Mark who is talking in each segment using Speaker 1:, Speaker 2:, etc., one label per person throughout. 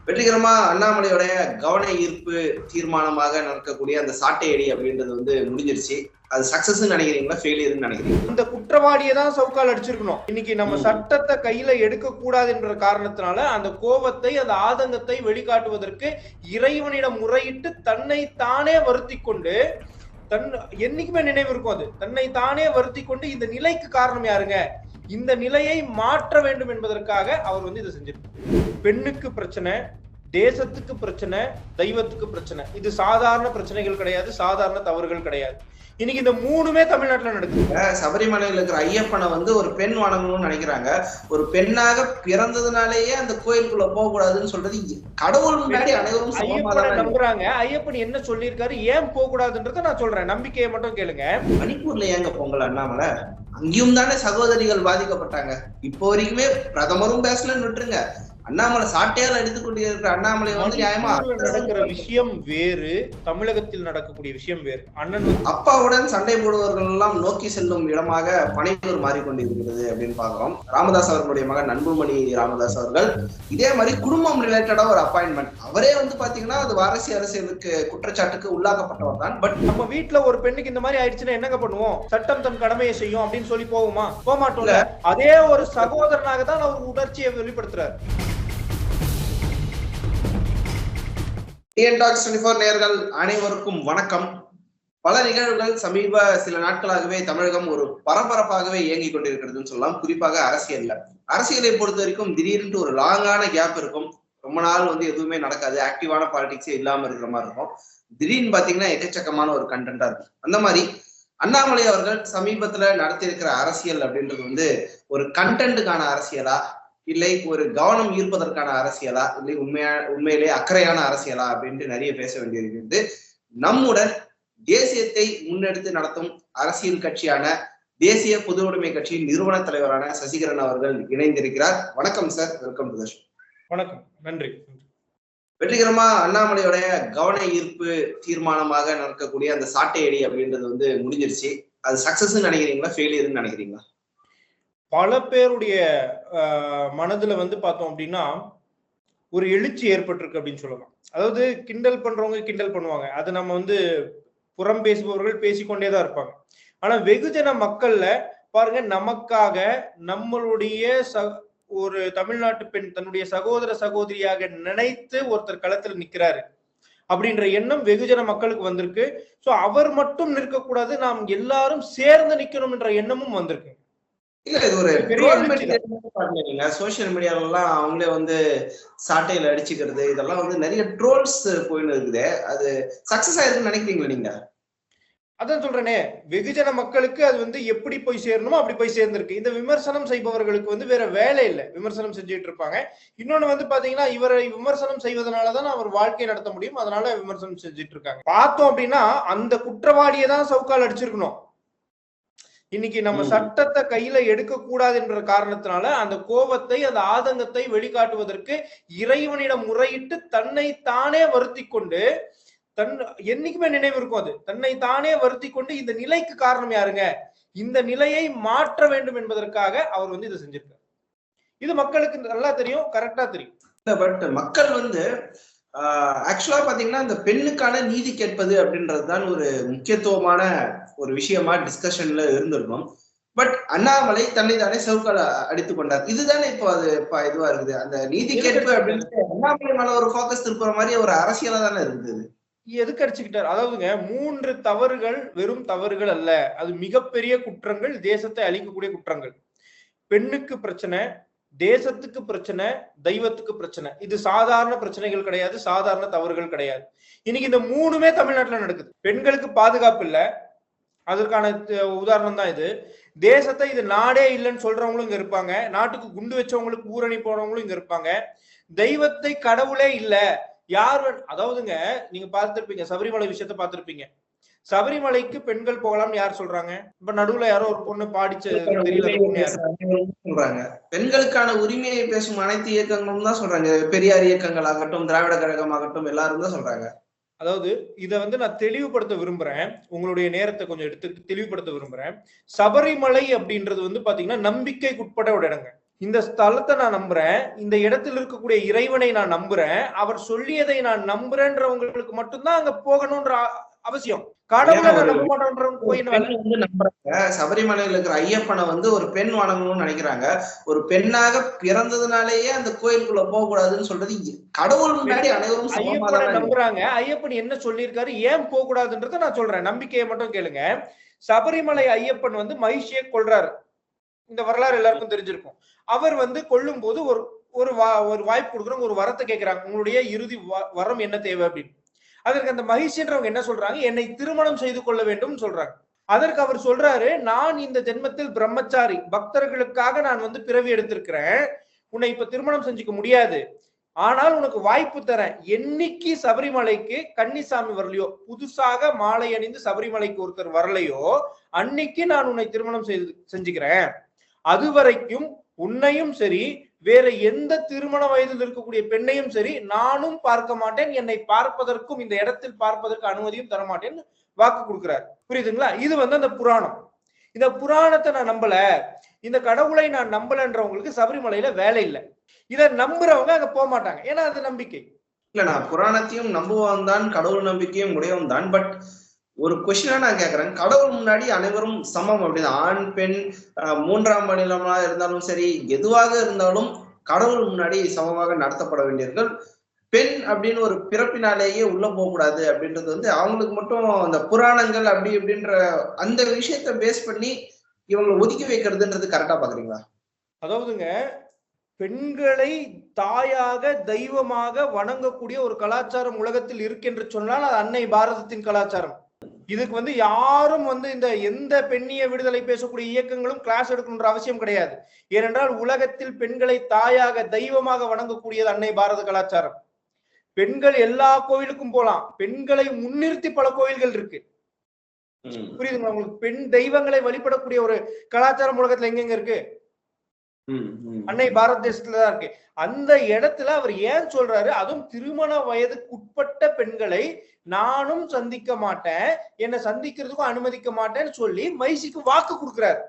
Speaker 1: வெற்றிகரமா அண்ணாமலையோட கவன ஈர்ப்பு தீர்மானமாக நடக்கக்கூடிய அந்த சாட்டையடி அப்படின்றது முடிஞ்சிருச்சு. அது சக்சஸ் நினைக்கிறீங்களா, ஃபெயிலியர்னு நினைக்கிறீங்க?
Speaker 2: இந்த குற்றவாளியை தான் சவுக்கால் அடிச்சிருக்கணும். இன்னைக்கு நம்ம சட்டத்தை கையில எடுக்க கூடாது என்ற காரணத்தினால அந்த கோபத்தை, அந்த ஆதங்கத்தை வெளிக்காட்டுவதற்கு இறைவனிடம் முறையிட்டு தன்னை தானே வருத்தி கொண்டு, என்னைக்குமே நினைவு இருக்கும், அது தன்னை தானே வருத்தி கொண்டு இந்த நிலைக்கு காரணம் யாருங்க, இந்த நிலையை மாற்ற வேண்டும் என்பதற்காக அவர் இதை செஞ்சிருக்காரு. பெண்ணுக்கு பிரச்சனை, தேசத்துக்கு பிரச்சனை, தெய்வத்துக்கு பிரச்சனை. இது சாதாரண பிரச்சனைகள் கிடையாது, சாதாரண தவறுகள் கிடையாது. இன்னைக்கு இந்த மூணுமே தமிழ்நாட்டுல நடக்குது.
Speaker 1: சபரிமலையில இருக்கிற ஐயப்பனை ஒரு பெண் வணங்கணும்னு நினைக்கிறாங்க. ஒரு பெண்ணாக பிறந்ததுனாலேயே அந்த கோயிலுக்குள்ள போக கூடாதுன்னு சொல்றது கடவுள் முன்னாடி அனைவரும்
Speaker 2: ஐயப்பனை நம்புறாங்க. ஐயப்பன் என்ன சொல்லியிருக்காரு, ஏன் போக கூடாதுன்றத நான் சொல்றேன், நம்பிக்கையை மட்டும் கேளுங்க.
Speaker 1: மணிப்பூர்ல ஏங்க பொங்கல் அண்ணாமலை? அங்கேயும் தானே சகோதரிகள் பாதிக்கப்பட்டாங்க. இப்போ வரைக்குமே பிரதமரும் பேசலன்னு விட்டுருங்க, அண்ணாமலை சாட்டையால் அடித்துக் கொண்டிருக்கிற அண்ணாமலை நியாயமா
Speaker 2: நடக்கிற விஷயம் வேறு, தமிழகத்தில் நடக்கக்கூடிய விஷயம் வேறு. அண்ணன்
Speaker 1: அப்பாவுடன் சண்டை போடுவர்கள் எல்லாம் நோக்கி செல்லும் இடமாக பனையூர் மாறிக்கொண்டிருக்கிறது அப்படின்னு பாக்குறோம். ராமதாஸ் அவர்களுடைய மகன் அன்புமணி ராமதாஸ் அவர்கள் இதே மாதிரி குடும்பம் ரிலேட்டடா ஒரு அப்பாயின்மெண்ட். அவரே பாத்தீங்கன்னா அது வாரிசு அரசியலுக்கு குற்றச்சாட்டுக்கு உள்ளாக்கப்பட்டவர் தான். பட்
Speaker 2: நம்ம வீட்டுல ஒரு பெண்ணுக்கு இந்த மாதிரி ஆயிடுச்சுன்னா என்னங்க பண்ணுவோம்? சட்டம் தன் கடமையை செய்யும் அப்படின்னு சொல்லி போகுமா? போக மாட்டோம்ல. அதே ஒரு சகோதரனாக தான் அவர் உணர்ச்சியை வெளிப்படுத்துறாரு.
Speaker 1: டிஎன் டாக்ஸ் 24 நேயர்கள் அனைவருக்கும் வணக்கம். பல நிகழ்வுகள் சமீப சில நாட்களாகவே தமிழகம் ஒரு பரபரப்பாகவே இயங்கிக் கொண்டிருக்கிறதுன்னு சொல்லலாம். குறிப்பாக அரசியலை பொறுத்த வரைக்கும் திடீர்னு ஒரு லாங்கான கேப் இருக்கும். ரொம்ப நாள் எதுவுமே நடக்காது, ஆக்டிவான பாலிடிக்ஸே இல்லாம இருக்கிற மாதிரி இருக்கும். திடீர்னு பாத்தீங்கன்னா எக்கச்சக்கமான ஒரு கண்டென்ட்டா இருக்கும். அந்த மாதிரி அண்ணாமலை அவர்கள் சமீபத்துல நடத்தி இருக்கிற அரசியல் அப்படின்றது ஒரு கண்டென்ட்டுக்கான அரசியலா, இல்லை ஒரு கவனம் ஈர்ப்பதற்கான அரசியலா, இல்லை உண்மையிலே அக்கறையான அரசியலா அப்படின்ட்டு நிறைய பேச வேண்டியிருக்கிறது. நம்முடன் தேசியத்தை முன்னெடுத்து நடத்தும் அரசியல் கட்சியான தேசிய பொது உடைமை கட்சியின் நிறுவன தலைவரான சசிகரன் அவர்கள் இணைந்திருக்கிறார். வணக்கம் sir, welcome to the show.
Speaker 2: வணக்கம், நன்றி.
Speaker 1: வெற்றிகரமா அண்ணாமலையோட கவன ஈர்ப்பு தீர்மானமாக நடக்கக்கூடிய அந்த சாட்டையடி அப்படின்றது முடிஞ்சிருச்சு. அது சக்சஸ் நினைக்கிறீங்களா, ஃபெயிலியர்னு நினைக்கிறீங்களா?
Speaker 2: பல பேருடைய மனதுல பார்த்தோம் அப்படின்னா ஒரு எழுச்சி ஏற்பட்டிருக்கு அப்படின்னு சொல்லலாம். அதாவது கிண்டல் பண்றவங்க கிண்டல் பண்ணுவாங்க, அது நம்ம புறம் பேசுபவர்கள் பேசிக்கொண்டேதான் இருப்பாங்க. ஆனா வெகுஜன மக்கள்ல பாருங்க, நமக்காக நம்மளுடைய ஒரு தமிழ்நாட்டு பெண் தன்னுடைய சகோதர சகோதரியாக நினைத்து ஒருத்தர் களத்துல நிக்கிறாரு அப்படின்ற எண்ணம் வெகுஜன மக்களுக்கு வந்திருக்கு. சோ அவர் மட்டும் நிற்கக்கூடாது, நாம் எல்லாரும் சேர்ந்து நிக்கணும் என்ற எண்ணமும் வந்திருக்கு.
Speaker 1: இல்ல, இது ஒரு சோசியல் மீடியாலாம் அவங்களே சாட்டையில அடிச்சுக்கிறது, இதெல்லாம் நிறைய ட்ரோல்ஸ் போயின்னு இருக்குது. அது சக்சஸ் ஆயிருக்குன்னு நினைக்கிறீங்களா நீங்க?
Speaker 2: அதான் சொல்றேனே, வெகுஜன மக்களுக்கு அது எப்படி போய் சேரணுமோ அப்படி போய் சேர்ந்திருக்கு. இந்த விமர்சனம் செய்பவர்களுக்கு வேற வேலை இல்லை, விமர்சனம் செஞ்சுட்டு இருப்பாங்க. இன்னொன்னு பாத்தீங்கன்னா, இவரை விமர்சனம் செய்வதனாலதான் அவர் வாழ்க்கை நடத்த முடியும், அதனால விமர்சனம் செஞ்சுட்டு இருக்காங்க. பார்த்தோம் அப்படின்னா அந்த குற்றவாளியை தான் சவுக்கால் அடிச்சிருக்கணும். இன்னைக்கு நம்ம சட்டத்தை கையில எடுக்க கூடாது என்ற காரணத்தினால அந்த கோபத்தை, அந்த ஆதங்கத்தை வெளிக்காட்டுவதற்கு இறைவனிடம் முறையிட்டு தன்னை தானே வருத்தி கொண்டு, என்னைக்குமே நினைவு இருக்கும், அது தன்னை தானே வருத்தி கொண்டு இந்த நிலைக்கு காரணம் யாருங்க, இந்த நிலையை மாற்ற வேண்டும் என்பதற்காக அவர் இதை செஞ்சிருக்காரு. இது மக்களுக்கு நல்லா தெரியும், கரெக்டா தெரியும்.
Speaker 1: பட் மக்கள் ஆக்சுவலா பாத்தீங்கன்னா இந்த பெண்ணுக்கான நீதி கேட்பது அப்படின்றதுதான் ஒரு முக்கியத்துவமான ஒரு விஷயமா டிஸ்கஷன்ல இருந்திருக்கும். பட் அண்ணாமலை தன்னை தானே சவுக்கால் அடித்துக் கொண்டார். இதுதானே இப்போ இதுவா இருக்குது. அந்த நீதி கேட்பு அப்படின்னு அண்ணாமலை மேல ஒரு போக்கஸ் திருப்புற மாதிரி ஒரு அரசியலா தானே இருந்தது.
Speaker 2: எதுக்கு அடிச்சுக்கிட்டார்? அதாவதுங்க, 3 தவறுகள் வெறும் தவறுகள் அல்ல, அது மிகப்பெரிய குற்றங்கள், தேசத்தை அழிக்கக்கூடிய குற்றங்கள். பெண்ணுக்கு பிரச்சனை, தேசத்துக்கு பிரச்சனை, தெய்வத்துக்கு பிரச்சனை. இது சாதாரண பிரச்சனைகள் கிடையாது, சாதாரண தவறுகள் கிடையாது. இன்னைக்கு இந்த மூணுமே தமிழ்நாட்டுல நடக்குது. பெண்களுக்கு பாதுகாப்பு இல்ல, அதற்கான உதாரணம் தான் இது. தேசத்தை இது நாடே இல்லைன்னு சொல்றவங்களும் இங்க இருப்பாங்க, நாட்டுக்கு குண்டு வச்சவங்களுக்கு ஊரணி போனவங்களும் இங்க இருப்பாங்க. தெய்வத்தை கடவுளே இல்ல யார், அதாவதுங்க நீங்க பார்த்திருப்பீங்க, சபரிமலை விஷயத்த பார்த்திருப்பீங்க. சபரிமலைக்கு பெண்கள் போகலாம்னு யார் சொல்றாங்க? இப்ப நடுவுல யாரோ ஒரு பொண்ணு பாடிச்சு
Speaker 1: சொல்றாங்க. பெண்களுக்கான உரிமையை பேசும் அனைத்து இயக்கங்களும் தான் சொல்றாங்க. பெரியார் இயக்கங்கள் ஆகட்டும், திராவிட கழகம் ஆகட்டும், எல்லாரும் தான் சொல்றாங்க.
Speaker 2: அதாவது இதை நான் தெளிவுபடுத்த விரும்புறேன், உங்களுடைய நேரத்தை கொஞ்சம் எடுத்து தெளிவுபடுத்த விரும்புறேன். சபரிமலை அப்படின்றது பாத்தீங்கன்னா நம்பிக்கைக்குட்பட்ட ஒரு இடங்க. இந்த ஸ்தலத்தை நான் நம்புறேன், இந்த இடத்தில் இருக்கக்கூடிய இறைவனை நான் நம்புறேன், அவர் சொல்லியதை நான் நம்புறேன்றவங்களுக்கு மட்டும்தான் அங்க போகணும்ன்ற அவசியம். கடவுளை நான் நம்ப மாட்டேன்றவங்க போய்
Speaker 1: நம்புறாங்க. சபரிமலையில இருக்கிற ஐயப்பனை ஒரு பெண் வணங்கணும்னு நினைக்கிறாங்க. ஒரு பெண்ணாக பிறந்ததுனாலேயே அந்த கோயிலுக்குள்ள போக கூடாதுன்னு சொல்றது கடவுள் முன்னாடி அனைவரும்
Speaker 2: ஐயப்பனை நம்புறாங்க. ஐயப்பன் என்ன சொல்லியிருக்காரு, ஏன் போக கூடாதுன்றத நான் சொல்றேன். நம்பிக்கையை மட்டும் கேளுங்க. சபரிமலை ஐயப்பன் மகிழ்ச்சியை கொள்றாரு. இந்த வரலாறு எல்லாருக்கும் தெரிஞ்சிருக்கும். அவர் கொல்லும் போது ஒரு வாய்ப்பு கொடுக்குறவங்க, ஒரு வரத்தை கேட்கிறாங்க, உங்களுடைய இறுதி வரம் என்ன தேவை அப்படின்னு. அதற்கு அந்த மகிழ்ச்சின்றவங்க என்ன சொல்றாங்க, என்னை திருமணம் செய்து கொள்ள வேண்டும் சொல்றாங்க. அதற்கு அவர் சொல்றாரு, நான் இந்த ஜென்மத்தில் பிரம்மச்சாரி, பக்தர்களுக்காக நான் பிறவி எடுத்திருக்கிறேன், உன்னை இப்ப திருமணம் செஞ்சுக்க முடியாது, ஆனால் உனக்கு வாய்ப்பு தரேன், என்னைக்கு சபரிமலைக்கு கன்னிசாமி வரலையோ, புதுசாக மாலை அணிந்து சபரிமலைக்கு ஒருத்தர் வரலையோ, அன்னைக்கு நான் உன்னை திருமணம் செஞ்சுக்கிறேன், அது வரைக்கும் உன்னையும் சரி வேற எந்த திருமண வயதில் இருக்கக்கூடிய பெண்ணையும் சரி நானும் பார்க்க மாட்டேன், என்னை பார்ப்பதற்கும் இந்த இடத்தில் பார்ப்பதற்கு அனுமதியும் தரமாட்டேன்னு வாக்கு கொடுக்கிறார். புரியுதுங்களா? இது அந்த புராணம். இந்த புராணத்தை நான் நம்பல, இந்த கடவுளை நான் நம்பலன்றவங்களுக்கு சபரிமலையில வேலை இல்லை. இதை நம்புறவங்க அங்க போக மாட்டாங்க, ஏன்னா அது நம்பிக்கை
Speaker 1: இல்ல. நான் புராணத்தையும் நம்புவான் தான், கடவுள் நம்பிக்கையும் உடையவன் தான். பட் ஒரு கொஸ்டினா நான் கேக்குறேன், கடவுள் முன்னாடி அனைவரும் சமம் அப்படின்னு, ஆண் பெண் மூன்றாம் மாநிலமா இருந்தாலும் சரி எதுவாக இருந்தாலும் கடவுள் முன்னாடி சமமாக நடத்தப்பட வேண்டியவர்கள். பெண் அப்படின்னு ஒரு பிறப்பினாலேயே உள்ள போக கூடாது அப்படின்றது அவங்களுக்கு மட்டும் அந்த புராணங்கள் அப்படி அப்படின்ற அந்த விஷயத்த பேஸ் பண்ணி இவங்களை ஒதுக்கி வைக்கிறதுன்றது கரெக்டா பாக்குறீங்களா?
Speaker 2: அதாவதுங்க, பெண்களை தாயாக தெய்வமாக வணங்கக்கூடிய ஒரு கலாச்சாரம் உலகத்தில் இருக்கு என்று சொன்னால் அது அன்னை பாரதத்தின் கலாச்சாரம். இதுக்கு யாரும் இந்த எந்த பெண்ணிய விடுதலை பேசக்கூடிய இயக்கங்களும் கிளாஸ் எடுக்கணும்ன்ற அவசியம் கிடையாது. ஏனென்றால் உலகத்தில் பெண்களை தாயாக தெய்வமாக வணங்கக்கூடியது அன்னை பாரத கலாச்சாரம். பெண்கள் எல்லா கோயிலுக்கும் போலாம், பெண்களை முன்னிறுத்தி பல கோயில்கள் இருக்கு. புரியுதுங்களா உங்களுக்கு? பெண் தெய்வங்களை வழிபடக்கூடிய ஒரு கலாச்சாரம் உலகத்துல எங்கெங்க இருக்கு? அன்னை பாரத தேசத்துலதான் இருக்கு. அந்த இடத்துல அவர் ஏன் சொல்றாரு, அதுவும் திருமண வயதுக்குட்பட்ட பெண்களை நானும் சந்திக்க மாட்டேன், என்னை சந்திக்கிறதுக்கும் அனுமதிக்க மாட்டேன்னு சொல்லி மைசிக்கு வாக்கு கொடுக்கிறாரு.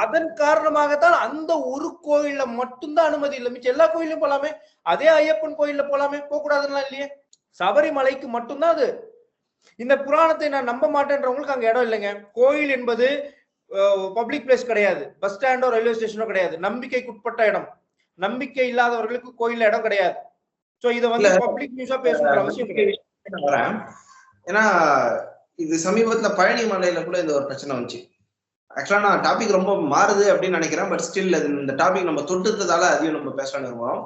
Speaker 2: அதன் காரணமாகத்தான் அந்த ஒரு கோயில்ல மட்டும்தான் அனுமதி இல்லை, மிச்சம் எல்லா கோயிலும் போலாமே. அதே ஐயப்பன் கோயில்ல போலாமே, போக கூடாதுன்னா இல்லையே. சபரிமலைக்கு மட்டும்தான் அது. இந்த புராணத்தை நான் நம்ப மாட்டேன்றவங்களுக்கு அங்க இடம் இல்லைங்க. கோயில் என்பது பப்ளிக் பிளேஸ் கிடையாது, பஸ் ஸ்டாண்டோ ரயில்வே ஸ்டேஷனோ கிடையாது, நம்பிக்கைக்குட்பட்ட இடம். நம்பிக்கை இல்லாதவர்களுக்கு கோயில்ல இடம் கிடையாது. சோ இத பப்ளிக் நியூஸா பேசணும்ன்ற அவசியம் கிடையாது.
Speaker 1: ஏன்னா இது சமீபத்துல பழனி மலையில கூட இந்த ஒரு பிரச்சனை வந்துச்சு. ஆக்சுவலா நான் டாபிக் ரொம்ப மாறுது அப்படின்னு நினைக்கிறேன், பட் ஸ்டில் இந்த டாபிக் நம்ம தொட்டுறதால அதையும் நம்ம பேசலாம்னு இருக்கோம்.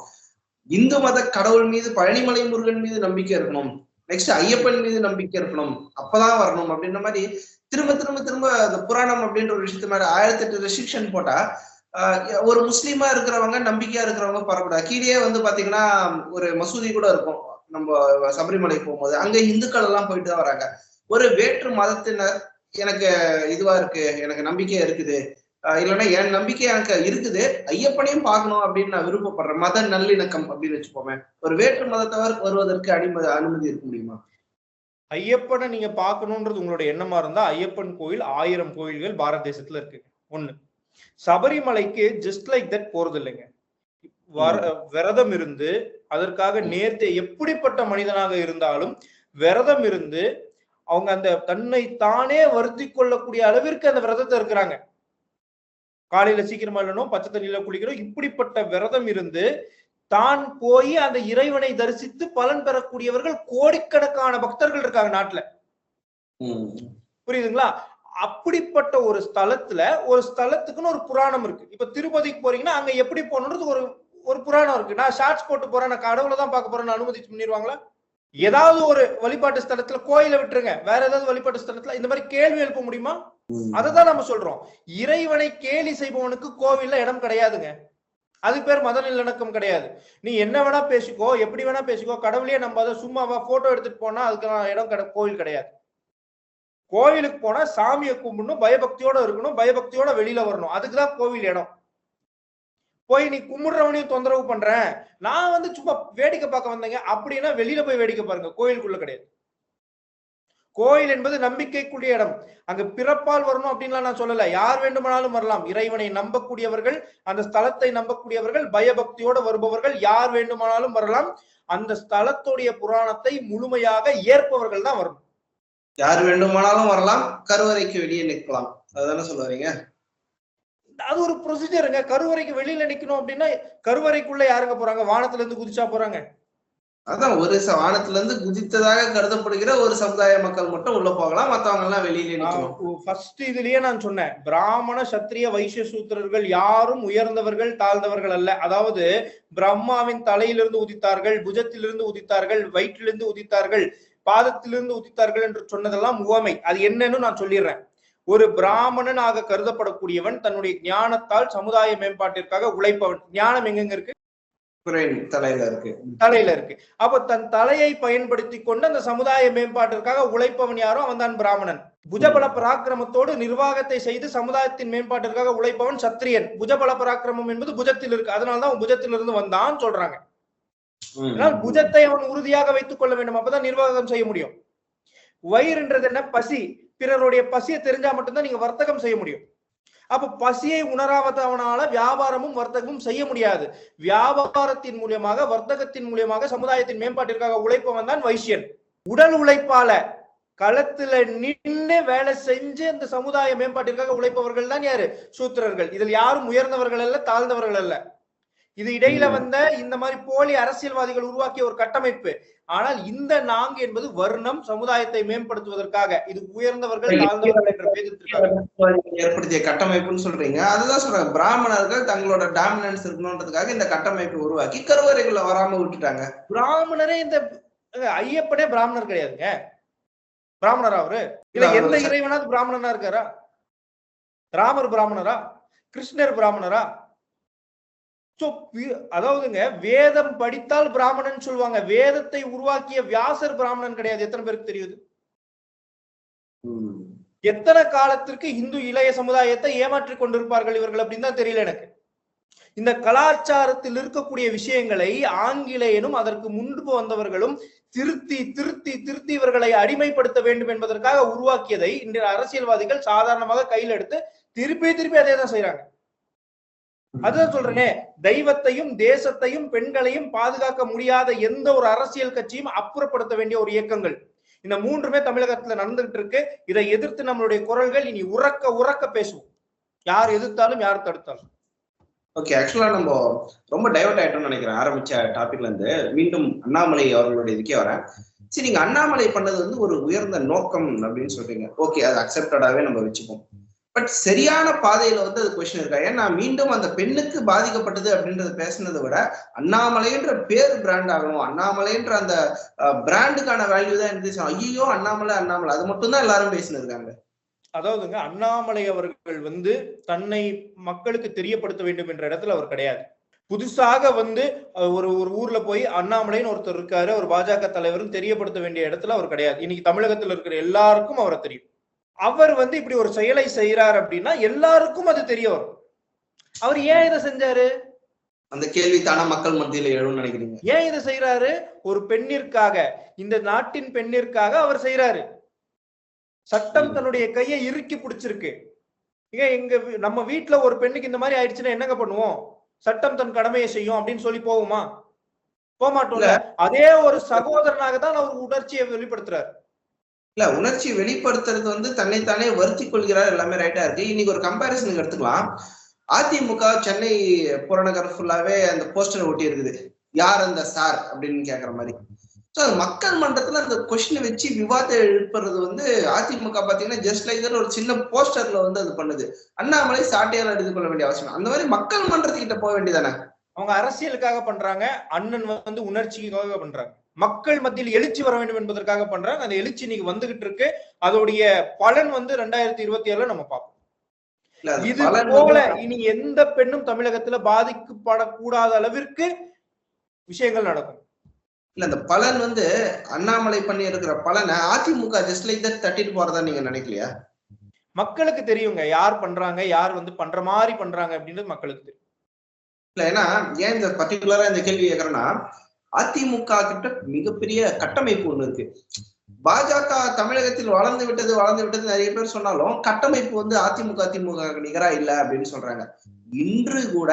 Speaker 1: இந்து மத கடவுள் மீது பழனிமலை முருகன் மீது நம்பிக்கை இருக்கணும், நெக்ஸ்ட் ஐயப்பன் மீது நம்பிக்கை இருக்கணும், அப்பதான் வரணும் அப்படின்ற மாதிரி திரும்ப திரும்ப திரும்ப அந்த புராணம் அப்படின்ற ஒரு விஷயத்து மேல 1008 ரெஸ்ட்ரிக்ஷன் போட்டா ஒரு முஸ்லீமா இருக்கிறவங்க நம்பிக்கையா இருக்கிறவங்க பரப்பக்கூடாது. கீழே பாத்தீங்கன்னா ஒரு மசூதி கூட இருக்கும் நம்ம சபரிமலை போகும்போது, அங்க இந்துக்கள் எல்லாம் போயிட்டு தான் வராங்க. ஒரு வேற்று மதத்தினர் எனக்கு இதுவா இருக்கு, எனக்கு நம்பிக்கையா இருக்குது, இல்லைன்னா என் நம்பிக்கை எனக்கு இருக்குது, ஐயப்பனையும் பார்க்கணும் அப்படின்னு நான் விருப்பப்படுறேன், மத நல்லிணக்கம் அப்படின்னு வச்சுப்போமே, ஒரு வேற்று மதத்தவர் வருவதற்கு அனுமதி இருக்க முடியுமா?
Speaker 2: ஐயப்பனை நீங்க பார்க்கணும்ன்றது உங்களுடைய எண்ணமா இருந்தா ஐயப்பன் கோயில் 1000 கோயில்கள் பாரத தேசத்துல இருக்கு. ஒண்ணு, சபரிமலைக்கு ஜஸ்ட் லைக் தட் போறது இல்லைங்க. விரதம் இருந்து அதற்காக நேர்த்தி, எப்படிப்பட்ட மனிதனாக இருந்தாலும் விரதம் இருந்து அவங்க அந்த தன்னை தானே வருத்தி கொள்ளக்கூடிய அளவிற்கு அந்த விரதத்தை இருக்கிறாங்க. காலையில சீக்கிரமா இல்லணும், பச்சை தண்ணியில குளிக்கிறோம், இப்படிப்பட்ட விரதம் இருந்து தான் போய் அந்த இறைவனை தரிசித்து பலன் பெறக்கூடியவர்கள் கோடிக்கணக்கான பக்தர்கள் இருக்காங்க நாட்டுல. புரியுதுங்களா? அப்படிப்பட்ட ஒரு ஸ்தலத்துக்குன்னு ஒரு புராணம் இருக்கு. இப்ப திருப்பதிக்கு போறீங்கன்னா அங்க எப்படி போகணுன்றது ஒரு புராணம் இருக்கு. நான் ஷார்ட்ஸ் போட்டு போறேன், நான் கடவுளை தான் பார்க்க போறேன்னு அனுமதி பண்ணிடுவாங்களா? ஏதாவது ஒரு வழிபாட்டு ஸ்தலத்துல, கோயிலை விட்டுருங்க, வேற ஏதாவது வழிபாட்டு ஸ்தலத்துல இந்த மாதிரி கேள்வி எழுப்ப முடியுமா? அததான் நம்ம சொல்றோம், இறைவனை கேலி செய்பவனுக்கு கோவில்ல இடம் கிடையாதுங்க. அது பேர் மத நல்லிணக்கம் கிடையாது. நீ என்ன வேணா பேசிக்கோ, எப்படி வேணா பேசிக்கோ, கடவுளையே நம்பாத, சும்மாவா போட்டோ எடுத்துட்டு போனா அதுக்கு இடம் கோவில் கிடையாது. கோவிலுக்கு போனா சாமியை கும்பிடணும், பயபக்தியோட இருக்கணும், பயபக்தியோட வெளியில வரணும், அதுக்குதான் கோவில் இடம். போய் நீ கும்பிடுறவனையும் தொந்தரவு பண்றேன், நான் சும்மா வேடிக்கை பார்க்க வந்தேங்க அப்படின்னா வெளியில போய் வேடிக்கை பாருங்க, கோயிலுக்குள்ள கிடையாது. கோயில் என்பது நம்பிக்கைக்குரிய இடம். அங்க பிறப்பால் வரணும் அப்படின்லாம் நான் சொல்லல. யார் வேண்டுமானாலும் வரலாம். இறைவனை நம்பக்கூடியவர்கள், அந்த ஸ்தலத்தை நம்பக்கூடியவர்கள், பயபக்தியோட வருபவர்கள் யார் வேண்டுமானாலும் வரலாம். அந்த ஸ்தலத்துடைய புராணத்தை முழுமையாக ஏற்பவர்கள் தான் வரணும்.
Speaker 1: யார் வேண்டுமானாலும் வரலாம், கருவறைக்கு வெளியே நிற்கலாம், அதுதானே சொல்ல வரீங்க?
Speaker 2: அது ஒரு ப்ரொசீஜருங்க. கருவறைக்கு வெளியில நிக்கணும் அப்படின்னா கருவறைக்குள்ள யாருங்க போறாங்க? வானத்துல இருந்து குதிச்சா போறாங்க?
Speaker 1: அதான் ஒரு வானத்துல இருந்து குதித்ததாக கருதப்படுகிற ஒரு சமுதாய மக்கள் மட்டும் உள்ள போகலாம், மத்தவங்க எல்லாம் வெளியில நிக்கணும்.
Speaker 2: ஃபர்ஸ்ட் இதுலயே நான் சொன்னேன், பிராமண சத்திரிய வைசிய சூத்திரர்கள் யாரும் உயர்ந்தவர்கள் தாழ்ந்தவர்கள் அல்ல. அதாவது பிரம்மாவின் தலையிலிருந்து உதித்தார்கள், புஜத்திலிருந்து உதித்தார்கள், வயிற்றிலிருந்து உதித்தார்கள், பாதத்திலிருந்து உதித்தார்கள் என்று சொன்னதெல்லாம் உவமை. அது என்னன்னு நான் சொல்லிடுறேன். ஒரு பிராமணனாக கருதப்படக்கூடியவன் தன்னுடைய ஞானத்தால் சமுதாய மேம்பாட்டிற்காக உழைப்பவன். ஞானம் எங்கெங்க இருக்கு?
Speaker 1: தலையில இருக்கு.
Speaker 2: தலையில இருக்கு. அப்ப தன் தலையை பயன்படுத்தி கொண்டு அந்த சமுதாய மேம்பாட்டிற்காக உழைப்பவன் யாரோ அவன் தான் பிராமணன். புஜபல பராக்கிரமத்தோடு நிர்வாகத்தை செய்து சமுதாயத்தின் மேம்பாட்டிற்காக உழைப்பவன் சத்திரியன். புஜபல பராக்கிரமம் என்பது புஜத்தில் இருக்கு, அதனாலதான் புஜத்திலிருந்து வந்தான்னு சொல்றாங்க. புஜத்தை அவன் உறுதியாக வைத்துக் கொள்ள வேண்டும், அப்பதான் நிர்வாகம் செய்ய முடியும். வயிறுன்றது என்ன? பசி. பிறருடைய பசியை தெரிஞ்சா மட்டும்தான் நீங்க வர்த்தகம் செய்ய முடியும். அப்ப பசியை உணராதவனால வியாபாரமும் வர்த்தகமும் செய்ய முடியாது. வியாபாரத்தின் மூலியமாக, வர்த்தகத்தின் மூலியமாக சமுதாயத்தின் மேம்பாட்டிற்காக உழைப்பவன் தான் வைசியன். உடல் உழைப்பால களத்துல நின்று வேலை செஞ்சு அந்த சமுதாய மேம்பாட்டிற்காக உழைப்பவர்கள் தான் யாரு? சூத்திரர்கள். இதில் யாரும் உயர்ந்தவர்கள் அல்ல, தாழ்ந்தவர்கள் அல்ல. இது இடையில வந்த இந்த மாதிரி போலி அரசியல்வாதிகள் உருவாக்கிய ஒரு கட்டமைப்பு. ஆனால் இந்த நான்கு என்பது வர்ணம், சமுதாயத்தை மேம்படுத்துவதற்காக. இது உயர்ந்தவர்கள் தாழ்ந்தவர்கள் என்ற பேதத்திற்காக
Speaker 1: ஏற்படுத்திய கட்டமைப்புன்னு சொல்றீங்க. அதுதான் சொல்றாங்க, பிராமணர்கள் தங்களோட டாமினன்ஸ் இருக்கணும்ன்றதுக்காக இந்த கட்டமைப்பை உருவாக்கி கருவறைக்குள்ள வராம விட்டுட்டாங்க.
Speaker 2: பிராமணரே இந்த ஐயப்பனே பிராமணர் கிடையாதுங்க. பிராமணரா அவரு? இல்ல எந்த இறைவனாவது பிராமணனா இருக்காரா? ராமர் பிராமணரா? கிருஷ்ணர் பிராமணரா? அதாவதுங்க, வேதம் படித்தால் பிராமணன் சொல்லுவாங்க. வேதத்தை உருவாக்கிய வியாசர் பிராமணன் கிடையாது. எத்தனை பேருக்கு தெரியுது? எத்தனை காலத்திற்கு இந்து இளைய சமுதாயத்தை ஏமாற்றிக் கொண்டிருப்பார்கள் இவர்கள் அப்படின்னு தான் தெரியல எனக்கு. இந்த கலாச்சாரத்தில் இருக்கக்கூடிய விஷயங்களை ஆங்கிலேயனும் அதற்கு முன்பு வந்தவர்களும் திருத்தி திருத்தி திருத்தி இவர்களை அடிமைப்படுத்த வேண்டும் என்பதற்காக உருவாக்கியதை இன்றைய அரசியல்வாதிகள் சாதாரணமாக கையில் எடுத்து திருப்பி திருப்பி அதே தான் செய்யறாங்க. அதுதான் சொல்றேனே, தெய்வத்தையும் தேசத்தையும் பெண்களையும் பாதுகாக்க முடியாத எந்த ஒரு அரசியல் கட்சியும் அப்புறப்படுத்த வேண்டிய ஒரு இயக்கங்கள் இந்த மூன்றுமே தமிழகத்துல நடந்துகிட்டு இருக்கு. இதை எதிர்த்து நம்மளுடைய குரல்கள் இனி உறக்க உறக்க பேசுவோம், யார் எதிர்த்தாலும் யார் தடுத்தாலும்.
Speaker 1: ஓகே, ஆக்சுவலா நம்ம ரொம்ப டைவர்ட் ஆயிட்டோம்னு நினைக்கிறேன். ஆரம்பிச்ச டாபிக்ல இருந்து மீண்டும் அண்ணாமலை அவர்களுடைய இதுக்கே வரேன். சரி, நீங்க அண்ணாமலை பண்ணது வந்து ஒரு உயர்ந்த நோக்கம் அப்படின்னு சொல்றீங்க. ஓகே, அது அக்செப்டடாவே நம்ம வச்சுப்போம். பட் சரியான பாதையில வந்து அது கொஸ்டின் இருக்கா? ஏன்னா மீண்டும் அந்த பெண்ணுக்கு பாதிக்கப்பட்டது அப்படின்றத பேசுனதை விட அண்ணாமலைன்ற பேர் பிராண்ட் ஆகணும், அண்ணாமலைன்ற அந்த பிராண்டுக்கான வேல்யூ தான் இருந்துச்சு. ஐயோ அண்ணாமலை அண்ணாமலை, அது மட்டும் தான் எல்லாரும் பேசினிருக்காங்க.
Speaker 2: அதாவதுங்க, அண்ணாமலை அவர்கள் வந்து தன்னை மக்களுக்கு தெரியப்படுத்த வேண்டும் என்ற இடத்துல அவர் கிடையாது. புதுசாக வந்து ஒரு ஊர்ல போய் அண்ணாமலைன்னு ஒருத்தர் இருக்காரு, ஒரு பாஜக தலைவரும் தெரியப்படுத்த வேண்டிய இடத்துல அவர் கிடையாது. இன்னைக்கு தமிழகத்தில் இருக்கிற எல்லாருக்கும் அவரை தெரியும். அவர் வந்து இப்படி ஒரு செயலை செய்யறாரு அப்படின்னா எல்லாருக்கும் அது தெரிய வரும். அவர் ஏன் இதை செஞ்சாரு?
Speaker 1: அந்த கேள்வி தானே மக்கள் மத்தியில எழுன்னு நினைக்கிறீங்க.
Speaker 2: ஏன் இதை செய்யறாரு? ஒரு பெண்ணிற்காக, இந்த நாட்டின் பெண்ணிற்காக அவர் செய்யறாரு. சட்டம் தன்னுடைய கையை இறுக்கி பிடிச்சிருக்கு. எங்க நம்ம வீட்டுல ஒரு பெண்ணுக்கு இந்த மாதிரி ஆயிடுச்சுன்னா என்னங்க பண்ணுவோம்? சட்டம் தன் கடமையை செய்யும் அப்படின்னு சொல்லி போவோமா? போக மாட்டோம்ல. அதே ஒரு சகோதரனாக தான் அவர் உணர்ச்சியை வெளிப்படுத்துறாரு.
Speaker 1: இல்ல, உணர்ச்சி வெளிப்படுத்துறது வந்து தன்னைத்தானே வருத்தி கொள்கிறார், எல்லாமே ரைட்டா இருக்கு. இன்னைக்கு ஒரு கம்பேரிசன் எடுத்துக்கலாம். அதிமுக சென்னை புறநகர் ஃபுல்லாவே அந்த போஸ்டர் ஒட்டி இருக்குது, யார் அந்த சார் அப்படின்னு கேக்குற மாதிரி. சோ மக்கள் மன்றத்துல அந்த கொஸ்டினை வச்சு விவாதம் எழுப்புறது வந்து அதிமுக பாத்தீங்கன்னா ஜஸ்ட் லைக் ஒரு சின்ன போஸ்டர்ல வந்து அது பண்ணுது. அண்ணாமலை சாட்டையால் எடுத்துக்கொள்ள வேண்டிய அவசியம். அந்த மாதிரி மக்கள் மன்றத்துக்கிட்ட போக வேண்டியதானே? அவங்க
Speaker 2: அரசியலுக்காக பண்றாங்க, அண்ணன் வந்து உணர்ச்சிக்காக பண்றாங்க, மக்கள் மத்தியில் எழுச்சி வர வேண்டும் என்பதற்காக பண்றாங்க. அந்த எழுச்சி இன்னைக்கு வந்துகிட்டு இருக்கு. அதோடைய பலன் வந்து 2027 நம்ம பார்ப்போம். இது போல இனி எந்த பெண்ணும் தமிழகத்துல பாதிக்கப்படக்கூடாத அளவிற்கு விஷயங்கள் நடக்கும்.
Speaker 1: இல்ல, அந்த பலன் வந்து அண்ணாமலை பண்ணி இருக்கிற பலனை அதிமுக ஜஸ்ட் லைக் தட் தட்டிட்டு போறதா நீங்க நினைக்கலையா?
Speaker 2: மக்களுக்கு தெரியுங்க யார் பண்றாங்க, யார் வந்து பண்ற மாதிரி பண்றாங்க அப்படின்றது மக்களுக்கு தெரியும்.
Speaker 1: இல்ல, ஏன்னா ஏன் இந்த பர்டிகுலரா இந்த கேள்வி கேட்கறேன்னா, அதிமுக கிட்ட மிகப்பெரிய கட்டமைப்பு ஒண்ணு இருக்கு. பாஜக தமிழகத்தில் வளர்ந்து விட்டது நிறைய பேர் சொன்னாலும் கட்டமைப்பு வந்து அதிமுக நிகரா இல்ல அப்படின்னு சொல்றாங்க. இன்று கூட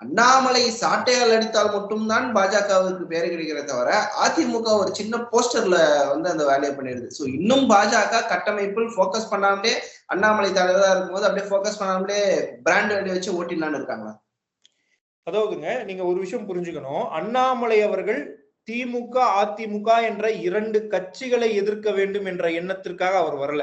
Speaker 1: அண்ணாமலை சாட்டையால் அடித்தால் மட்டும்தான் பாஜகவுக்கு பேரு கிடைக்கிற தவிர அதிமுக ஒரு சின்ன போஸ்டர்ல வந்து அந்த வேலையை பண்ணிடுது. சோ இன்னும் பாஜக கட்டமைப்பில் போக்கஸ் பண்ணாமலே அண்ணாமலை தலைவரா இருக்கும்போது அப்படியே போக்கஸ் பண்ணாமலே பிராண்ட் வேலையை வச்சு ஓட்டிடலான்னு இருக்காங்களா?
Speaker 2: அதாவதுங்க, நீங்க ஒரு விஷயம் புரிஞ்சுக்கணும். அண்ணாமலை அவர்கள் திமுக அதிமுக என்ற 2 கட்சிகளை எதிர்க்க வேண்டும் என்ற எண்ணத்திற்காக அவர் வரல.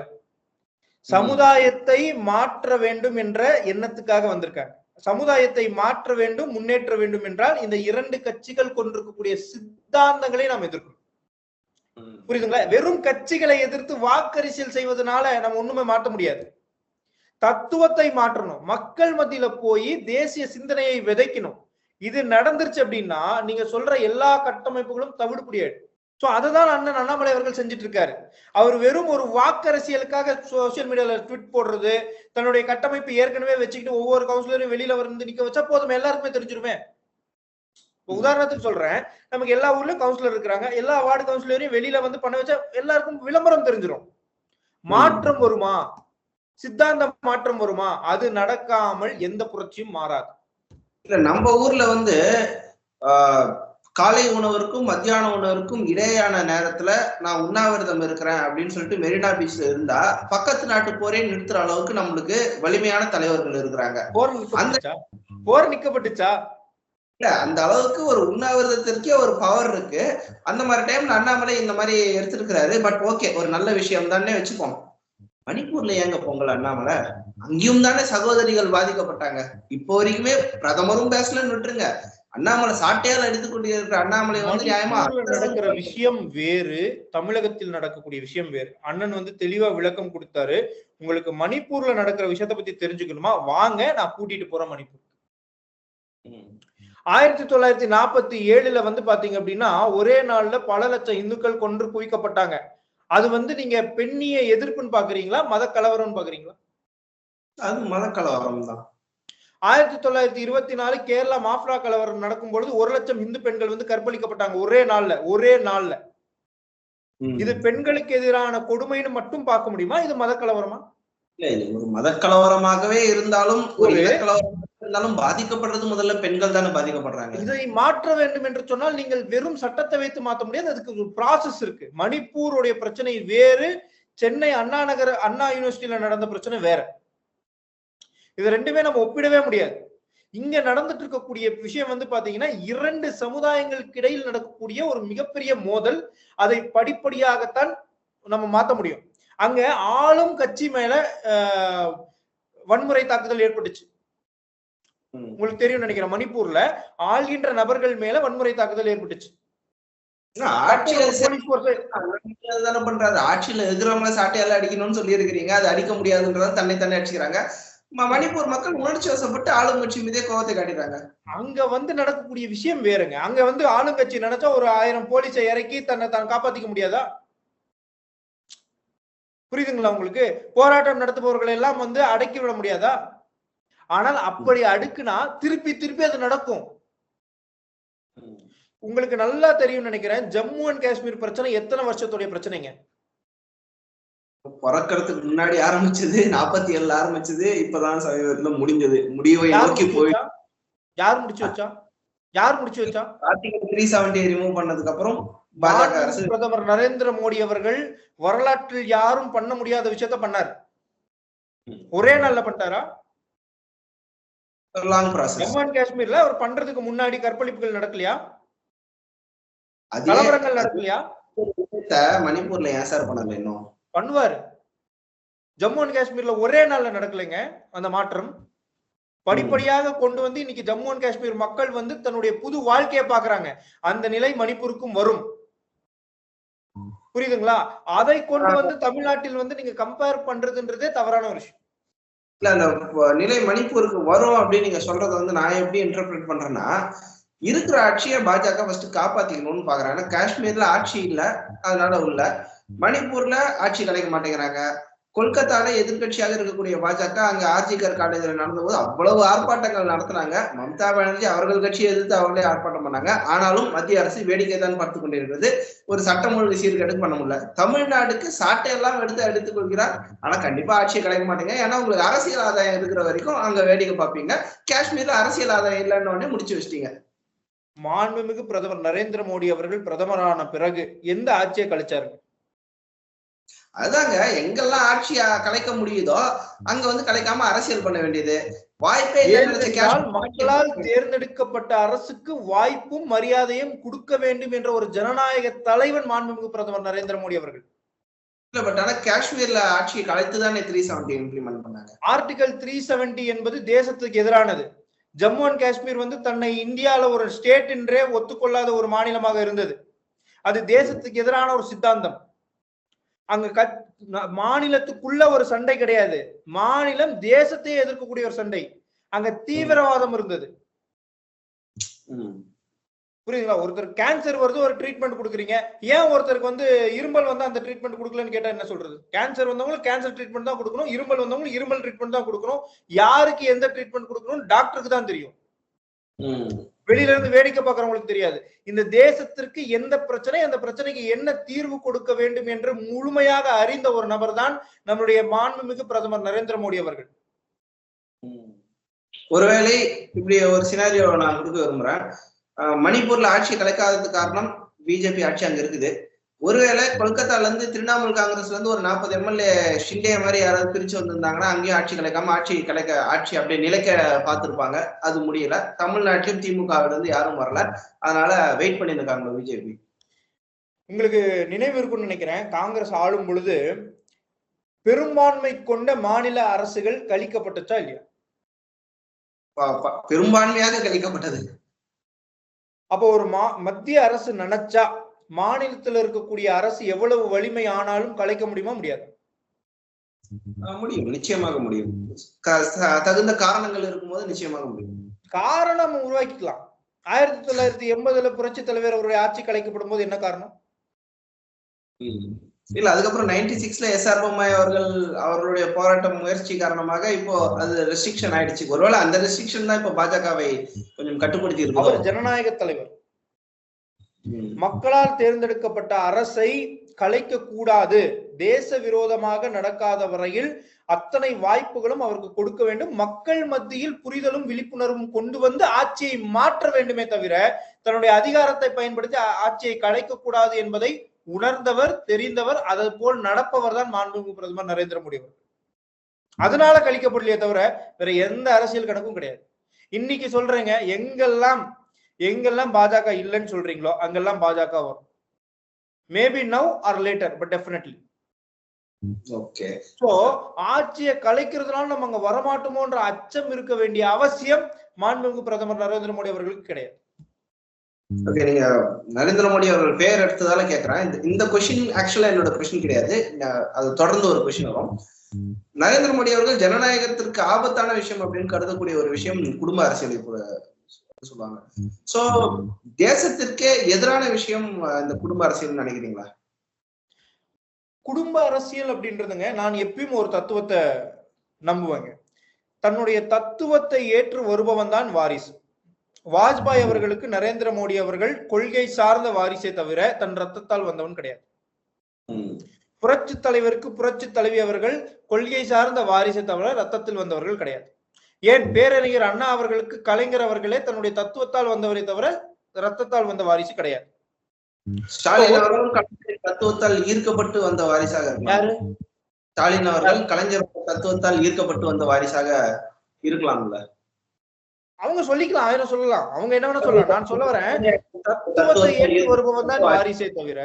Speaker 2: சமுதாயத்தை மாற்ற வேண்டும் என்ற எண்ணத்துக்காக வந்திருக்காங்க. சமுதாயத்தை மாற்ற வேண்டும், முன்னேற்ற வேண்டும் என்றால் இந்த 2 கட்சிகள் கொண்டிருக்கக்கூடிய சித்தாந்தங்களை நாம் எதிர்க்கணும். புரியுதுங்களா? வெறும் கட்சிகளை எதிர்த்து வாக்கரிசியல் செய்வதனால நம்ம ஒண்ணுமே மாற்ற முடியாது. தத்துவத்தை மாற்றணும். மக்கள் மத்தியில போய் தேசிய சிந்தனையை விதைக்கணும். இது நடந்துருச்சு அப்படின்னா நீங்க சொல்ற எல்லா கட்டமைப்புகளும் தவிடுபடியாயிடும். சோ அதுதான் அண்ணன் அண்ணாமலை அவர்கள் செஞ்சுட்டு இருக்காரு. அவர் வெறும் ஒரு வாக்கரசியலுக்காக சோசியல் மீடியால ட்வீட் போடுறது, தன்னுடைய கட்டமைப்பு ஏற்கனவே வச்சுக்கிட்டு ஒவ்வொரு கவுன்சிலரையும் வெளியில வந்து நிக்க வச்சா போதும், எல்லாருக்குமே தெரிஞ்சிருமே. உதாரணத்துக்கு சொல்றேன், நமக்கு எல்லா ஊர்லயும் கவுன்சிலர் இருக்கிறாங்க, எல்லா வார்டு கவுன்சிலரையும் வெளியில வந்து பண்ண வச்சா எல்லாருக்கும் விளம்பரம் தெரிஞ்சிடும். மாற்றம் வருமா? சித்தாந்த மாற்றம் வருமா? அது நடக்காமல் எந்த புரட்சியும் மாறாது.
Speaker 1: இல்ல, நம்ம ஊர்ல வந்து காலை உணவிற்கும் மத்தியான உணவிற்கும் இடையான நேரத்துல நான் உண்ணாவிரதம் இருக்கிறேன் அப்படின்னு சொல்லிட்டு மெரினா பீச்ல இருந்தா பக்கத்து நாட்டு போரே நிறுத்துற அளவுக்கு நம்மளுக்கு வலிமையான தலைவர்கள் இருக்கிறாங்க.
Speaker 2: போர் நிக்கப்பட்டுச்சா?
Speaker 1: இல்ல, அந்த அளவுக்கு ஒரு உண்ணாவிரதத்திற்கே ஒரு பவர் இருக்கு. அந்த மாதிரி டைம்ல அண்ணாமலை இந்த மாதிரி எடுத்திருக்கிறாரு. பட் ஓகே, ஒரு நல்ல விஷயம் தானே வச்சுப்போம். மணிப்பூர்ல ஏங்க பொங்கல் அண்ணாமலை? அங்கேயும் தானே சகோதரிகள் பாதிக்கப்பட்டாங்க. இப்போ வரைக்குமே பிரதமரும் பேசலன்னு விட்டுருங்க, அண்ணாமலை சாட்டையால் அடித்துக் கொண்டிருக்கிற அண்ணாமலை வந்து நியாயமா
Speaker 2: நடக்கிற விஷயம் வேறு, தமிழகத்தில் நடக்கக்கூடிய விஷயம் வேறு. அண்ணன் வந்து தெளிவா விளக்கம் கொடுத்தாரு. உங்களுக்கு மணிப்பூர்ல நடக்கிற விஷயத்த பத்தி தெரிஞ்சுக்கணுமா? வாங்க, நான் கூட்டிட்டு போறேன் மணிப்பூர். 1947 வந்து பாத்தீங்க அப்படின்னா ஒரே நாள்ல பல லட்சம் இந்துக்கள் கொன்று குவிக்கப்பட்டாங்க. அது வந்து நீங்க பெண்ணிய எதிர்ப்புன்னு பாக்குறீங்களா, மத கலவரம்னு பாக்குறீங்களா?
Speaker 1: அது மத கலவரம் தான்.
Speaker 2: 1924 கேரளா மாஃப்ரா கலவரம் நடக்கும் பொழுது 1 லட்சம் இந்து பெண்கள் வந்து கற்பழிக்கப்பட்டாங்க ஒரே நாள்ல. இது பெண்களுக்கு எதிரான கொடுமைன்னு மட்டும் பார்க்க முடியுமா? இது மத கலவரமா?
Speaker 1: இல்ல, இது ஒரு மத கலவரமாகவே இருந்தாலும் பாதிக்கப்படுறது முதல்ல பெண்கள் தானே பாதிக்கப்படுறாங்க.
Speaker 2: இதை மாற்ற வேண்டும் என்று சொன்னால் நீங்கள் வெறும் சட்டத்தை வைத்து மாற்ற முடியாது. அதுக்கு ஒரு ப்ராசஸ் இருக்கு. மணிப்பூருடைய பிரச்சனை வேறு, சென்னை அண்ணா யூனிவர்சிட்டியில நடந்த பிரச்சனை வேற. இது ரெண்டுமே நம்ம ஒப்பிடவே முடியாது. இங்க நடந்துட்டு இருக்கக்கூடிய விஷயம் வந்து பாத்தீங்கன்னா 2 சமுதாயங்களுக்கு இடையில் நடக்கக்கூடிய ஒரு மிகப்பெரிய மோதல். அதை படிப்படியாகத்தான் நம்ம மாத்த முடியும். அங்க ஆளும் கட்சி மேல வன்முறை தாக்குதல் ஏற்பட்டுச்சு. உங்களுக்கு தெரியும் நினைக்கிறேன், மணிப்பூர்ல ஆள்கின்ற நபர்கள் மேல வன்முறை தாக்குதல் ஏற்பட்டுச்சு.
Speaker 1: ஆட்சியில இருக்கிறவங்கள சாட்டையால அடிக்கணும்னு சொல்லி இருக்கிறீங்க, அது அடிக்க முடியாதுன்றத தன்னை அடிச்சுக்கிறாங்க. மணிப்பூர் மக்கள் உணர்ச்சி வசப்பட்டு ஆளுங்கட்சி மீதே கோபத்தை காட்டிடுறாங்க.
Speaker 2: அங்க வந்து நடக்கக்கூடிய விஷயம் வேறுங்க. அங்க வந்து ஆளுங்கட்சி நினைச்சா ஒரு 1000 போலீஸை இறக்கி தன்னை காப்பாத்திக்க முடியாதா? புரியுதுங்களா உங்களுக்கு? போராட்டம் நடத்துபவர்கள் எல்லாம் வந்து அடக்கி விட முடியாதா? ஆனால் அப்படி அடுக்குனா திருப்பி அது நடக்கும். உங்களுக்கு நல்லா தெரியும் நினைக்கிறேன், ஜம்மு அண்ட் காஷ்மீர் பிரச்சனை எத்தனை வருஷத்துடைய பிரச்சனைங்க?
Speaker 1: பிறக்கிறதுக்கு முன்னாடி ஆரம்பிச்சது, 47 ஆரம்பிச்சது, இப்பதான் சமீபத்துல முடிஞ்சது. முடிவை நோக்கி போய்
Speaker 2: யார் முடிச்சு வச்சா?
Speaker 1: 370 ரிமூவ் பண்ணதுக்கு அப்புறம்
Speaker 2: பிரதமர் நரேந்திர மோடி அவர்கள் வரலாற்றில் யாரும் பண்ண முடியாத விஷயத்த பண்ணார். ஒரே நாள்ல பண்ணிட்டாரா? ஜம்மு அண்ட் காஷ்மீர்ல அவர் பண்றதுக்கு முன்னாடி கற்பழிப்புகள் நடக்கலையா? கலவரங்கள் நடக்கலையா?
Speaker 1: மணிப்பூர்ல ஏன் சார் பண்ணல? இன்னும்
Speaker 2: பண்ணுவாரு. ஜம்மு அண்ட் காஷ்மீர்ல ஒரே நாள்ல நடக்கலைங்க அந்த மாற்றம். படிப்படியாக கொண்டு வந்து இன்னைக்கு ஜம்மு அண்ட் காஷ்மீர் மக்கள் வந்து தன்னுடைய புது வாழ்க்கையை பாக்குறாங்க. அந்த நிலை மணிப்பூருக்கும் வரும். புரியுதுங்களா? அதை கொண்டு வந்து தமிழ்நாட்டில் வந்து நீங்க கம்பேர் பண்றதுன்றதே தவறான ஒரு விஷயம்.
Speaker 1: இல்ல, அந்த நிலை மணிப்பூருக்கு வரும் அப்படின்னு நீங்க சொல்றதை வந்து நான் எப்படி இன்டர்பிரேட் பண்றேன்னா, இருக்கிற ஆட்சியை பாஜக ஃபர்ஸ்ட் காப்பாத்திக்கணும்னு பாக்குறாங்க. காஷ்மீர்ல ஆட்சி இல்ல, அதனால உள்ள மணிப்பூர்ல ஆட்சி கலைக்க மாட்டேங்கிறாங்க. கொல்கத்தால எதிர்கட்சியாக இருக்கக்கூடிய பாஜக அங்க ஆர்ஜிகர் காலேஜ்ல நடந்தபோது அவ்வளவு ஆர்ப்பாட்டங்கள் நடத்தினாங்க. மம்தா பானர்ஜி அவர்கள் கட்சியை எதிர்த்து அவர்களே ஆர்ப்பாட்டம் பண்ணாங்க. ஆனாலும் மத்திய அரசு வேடிக்கை தான் பார்த்து கொண்டிருக்கிறது. ஒரு சட்டம் ஒழுங்கு சீர்கேடு பண்ண முடியல. தமிழ்நாட்டுக்கு சாட்டையெல்லாம் எடுத்துக் கொள்கிறார். ஆனா கண்டிப்பா ஆட்சியை கலைக்க மாட்டீங்க. ஏன்னா உங்களுக்கு அரசியல் ஆதாயம் இருக்கிற வரைக்கும் அங்க வேடிக்கை பார்ப்பீங்க. காஷ்மீர்ல அரசியல் ஆதாயம் இல்லைன்னு உடனே முடிச்சு வச்சிட்டீங்க.
Speaker 2: மாண்புமிகு பிரதமர் நரேந்திர மோடி அவர்கள் பிரதமரான பிறகு எந்த ஆட்சியை கழிச்சாரு?
Speaker 1: அதுதாங்க, எங்கெல்லாம் ஆட்சி கலைக்க முடியுதோ அங்க கலைக்காம அரசியல் பண்ண வேண்டியது. வாய்ப்பே
Speaker 2: மக்களால் தேர்ந்தெடுக்கப்பட்ட அரசுக்கு வாய்ப்பும் மரியாதையும் கொடுக்க வேண்டும் என்ற ஒரு ஜனநாயக தலைவன் மாண்புமிகு பிரதமர் நரேந்திர மோடி அவர்கள்.
Speaker 1: பட் ஆனா காஷ்மீர்ல ஆட்சியை கலைத்துதானே 370 இம்ப்ளிமெண்ட் பண்ணாங்க.
Speaker 2: ஆர்டிகல் 370 என்பது தேசத்துக்கு எதிரானது. ஜம்மு அண்ட் காஷ்மீர் தன்னை இந்தியால ஒரு ஸ்டேட் என்றே ஒத்துக்கொள்ளாத ஒரு மாநிலமாக இருந்தது. அது தேசத்துக்கு எதிரான ஒரு சித்தாந்தம். அங்க மாநிலத்துக்குள்ள ஒரு சண்டை கிடையாது, மாநிலம் தேசத்தையே எதிர்க்கக்கூடிய ஒரு சண்டை. அங்க தீவிரவாதம் இருந்தது. புரியுதுங்களா? ஒருத்தர் கேன்சர் வருது, ஒரு ட்ரீட்மெண்ட் கொடுக்குறீங்க. ஏன் ஒருத்தருக்கு இருமல் அந்த ட்ரீட்மெண்ட் கொடுக்கலன்னு கேட்டா என்ன சொல்றது? கேன்சர் வந்தவங்களுக்கு கேன்சர் ட்ரீட்மெண்ட் தான் கொடுக்கணும், இருமல் வந்தவங்களுக்கு இருமல் ட்ரீட்மெண்ட் தான் கொடுக்கணும். யாருக்கு எந்த ட்ரீட்மெண்ட் கொடுக்கணும் டாக்டருக்கு தான் தெரியும். வெளியில இருந்து வேடிக்கை பார்க்கறவங்களுக்கு தெரியாது. இந்த தேசத்திற்கு எந்த பிரச்சனை, அந்த பிரச்சனைக்கு என்ன தீர்வு கொடுக்க வேண்டும் என்று முழுமையாக அறிந்த ஒரு நபர் தான் நம்முடைய மாண்புமிகு பிரதமர் நரேந்திர மோடி அவர்கள்.
Speaker 1: ஒருவேளை இப்படி ஒரு சினாரியோ நான் கொடுக்க விரும்புறேன். மணிப்பூர்ல ஆட்சி கலைக்காததுக்கு காரணம் பிஜேபி ஆட்சி அங்க இருக்குது. ஒருவேளை கொல்கத்தால இருந்து திரிணாமுல் காங்கிரஸ்ல இருந்து ஒரு 40 எம்எல்ஏ ஷிண்டே மாதிரி யாராவது பிரிச்சு வந்திருந்தாங்கன்னா அங்கேயும் ஆட்சி கலைக்காம ஆட்சி அப்படியே நிலைக்க பார்த்திருப்பாங்க. அது முடியல. தமிழ்நாட்டிலும் திமுகவில இருந்து யாரும் வரல. அதனால வெயிட் பண்ணிருக்காங்க பிஜேபி.
Speaker 2: உங்களுக்கு நினைவு இருக்குன்னு நினைக்கிறேன், காங்கிரஸ் ஆளும் பொழுது பெரும்பான்மை கொண்ட மாநில அரசுகள் கழிக்கப்பட்டுச்சா இல்லையா?
Speaker 1: பெரும்பான்மையாக கழிக்கப்பட்டது.
Speaker 2: அப்போ ஒரு மத்திய அரசு நினைச்சா மாநிலத்தில் இருக்கக்கூடிய அரசு எவ்வளவு வலிமை ஆனாலும் கலைக்க முடியுமா? முடியாது.
Speaker 1: முடியும், நிச்சயமாக முடியும். தகுந்த காரணங்கள் இருக்கும்போது நிச்சயமாக முடியும்.
Speaker 2: காரணம் உருவாக்கிக்கலாம். 1980 புரட்சி தலைவர் அவருடைய ஆட்சி கலைக்கப்படும் போது என்ன காரணம்?
Speaker 1: இல்ல, அதுக்கப்புறம் 96ல எஸ்ஆர் பொம்மாய் அவர்களுடைய போராட்ட முயற்சி காரணமாக இப்போ அது ரெஸ்ட்ரிக்ஷன் ஆயிடுச்சு. ஒருவேளை அந்த ரெஸ்ட்ரிக்ஷன் தான் இப்ப பாஜகவை கொஞ்சம் கட்டுப்படுத்தி இருக்கு.
Speaker 2: அவர் ஜனநாயக தலைவர். மக்களால் தேர்ந்தெடுக்கப்பட்ட அரசை கலைக்க கூடாது. தேச விரோதமாக நடக்காத வரையில் அத்தனை வாய்ப்புகளும் அவருக்கு கொடுக்க வேண்டும். மக்கள் மத்தியில் புரிதலும் விழிப்புணர்வும் கொண்டு ஆட்சியை மாற்ற வேண்டுமே தவிர தன்னுடைய அதிகாரத்தை பயன்படுத்தி ஆட்சியை கலைக்க கூடாது என்பதை உணர்ந்தவர், தெரிந்தவர், அதை போல் நடப்பவர் தான் மாண்புமிகு பிரதமர் நரேந்திர மோடி அவர்கள். அதனால கழிக்கப்படலையே தவிர வேற எந்த அரசியல் கணக்கும் கிடையாது. இன்னைக்கு சொல்றேங்க, எங்கெல்லாம் பாஜக இல்லைன்னு சொல்றீங்களோ அங்கெல்லாம் பாஜக வரும். Maybe now R later, but definitely.
Speaker 1: Okay.
Speaker 2: So ஆட்சியை கலைக்கிறதுனால நம்ம அங்க வரமாட்டோமோன்ற அச்சம் இருக்க வேண்டிய அவசியம் மாண்புமிகு பிரதமர் நரேந்திர மோடி அவர்களுக்கு கிடையாது.
Speaker 1: ஓகே, நீங்க நரேந்திர மோடி அவர்கள் பேர் எடுத்ததால கேட்கிறேன். இந்த கொஸ்டின் ஆக்சுவலா என்னோட கொஸ்டின் கிடையாது. அது தொடர்ந்து ஒரு கொஸ்டின் வரும். நரேந்திர மோடி அவர்கள் ஜனநாயகத்திற்கு ஆபத்தான விஷயம் அப்படின்னு கருதக்கூடிய ஒரு விஷயம் குடும்ப அரசியல் சொல்லுவாங்க. சோ தேசத்திற்கே எதிரான விஷயம் இந்த குடும்ப அரசியல் நினைக்கிறீங்களா?
Speaker 2: குடும்ப அரசியல் அப்படின்றதுங்க, நான் எப்பயும் ஒரு தத்துவத்தை நம்புவேங்க. தன்னுடைய தத்துவத்தை ஏற்று வருபவன் தான் வாரிசு. வாஜ்பாய் அவர்களுக்கு நரேந்திர மோடி அவர்கள் கொள்கை சார்ந்த வாரிசை தவிர தன் ரத்தத்தால் வந்தவன் கிடையாது. புரட்சி தலைவருக்கு புரட்சி தலைவி அவர்கள் கொள்கை சார்ந்த வாரிசை தவிர ரத்தத்தில் வந்தவர்கள் கிடையாது. ஏன் பேரறிஞர் அண்ணா அவர்களுக்கு கலைஞர் அவர்களே தன்னுடைய தத்துவத்தால் வந்தவரை தவிர ரத்தத்தால் வந்த வாரிசு கிடையாது.
Speaker 1: ஸ்டாலின் அவர்கள் தத்துவத்தால் ஈர்க்கப்பட்டு வந்த வாரிசாக
Speaker 2: யாரு?
Speaker 1: ஸ்டாலின் அவர்கள் கலைஞர் தத்துவத்தால் ஈர்க்கப்பட்டு வந்த வாரிசாக இருக்கலாம்ல.
Speaker 2: அவங்க சொல்லிக்கலாம், ஆயிரம் சொல்லலாம், அவங்க என்ன வேணா சொல்லலாம். நான் சொல்ல வரேன், தத்துவத்தை ஏற்றி வருபவன் தான் வாரிசே தவிர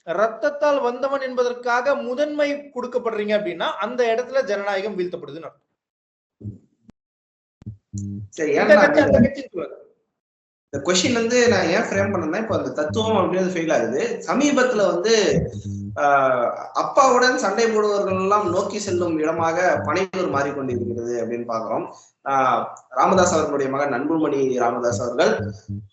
Speaker 2: ரத்தத்தால் வந்தவன் என்பதற்காக முதன்மை கொடுக்கப்படுறீங்க அப்படின்னா அந்த இடத்துல ஜனநாயகம் வீழ்த்தப்படுதுன்னு.
Speaker 1: சரி, இந்த கொஸ்டின் நான் ஏன் ஃப்ரேம் பண்ணேன்னா, இப்போ அந்த தத்துவம் அப்படின்றது ஃபெயில் ஆகுது. சமீபத்துல அப்பாவுடன் சண்டை போடுவர்கள் எல்லாம் நோக்கி செல்லும் இடமாக பனையூர் மாறிக்கொண்டிருக்கிறது அப்படின்னு பாக்குறோம். ராமதாஸ் அவர்களுடைய மகன் அன்புமணி ராமதாஸ் அவர்கள்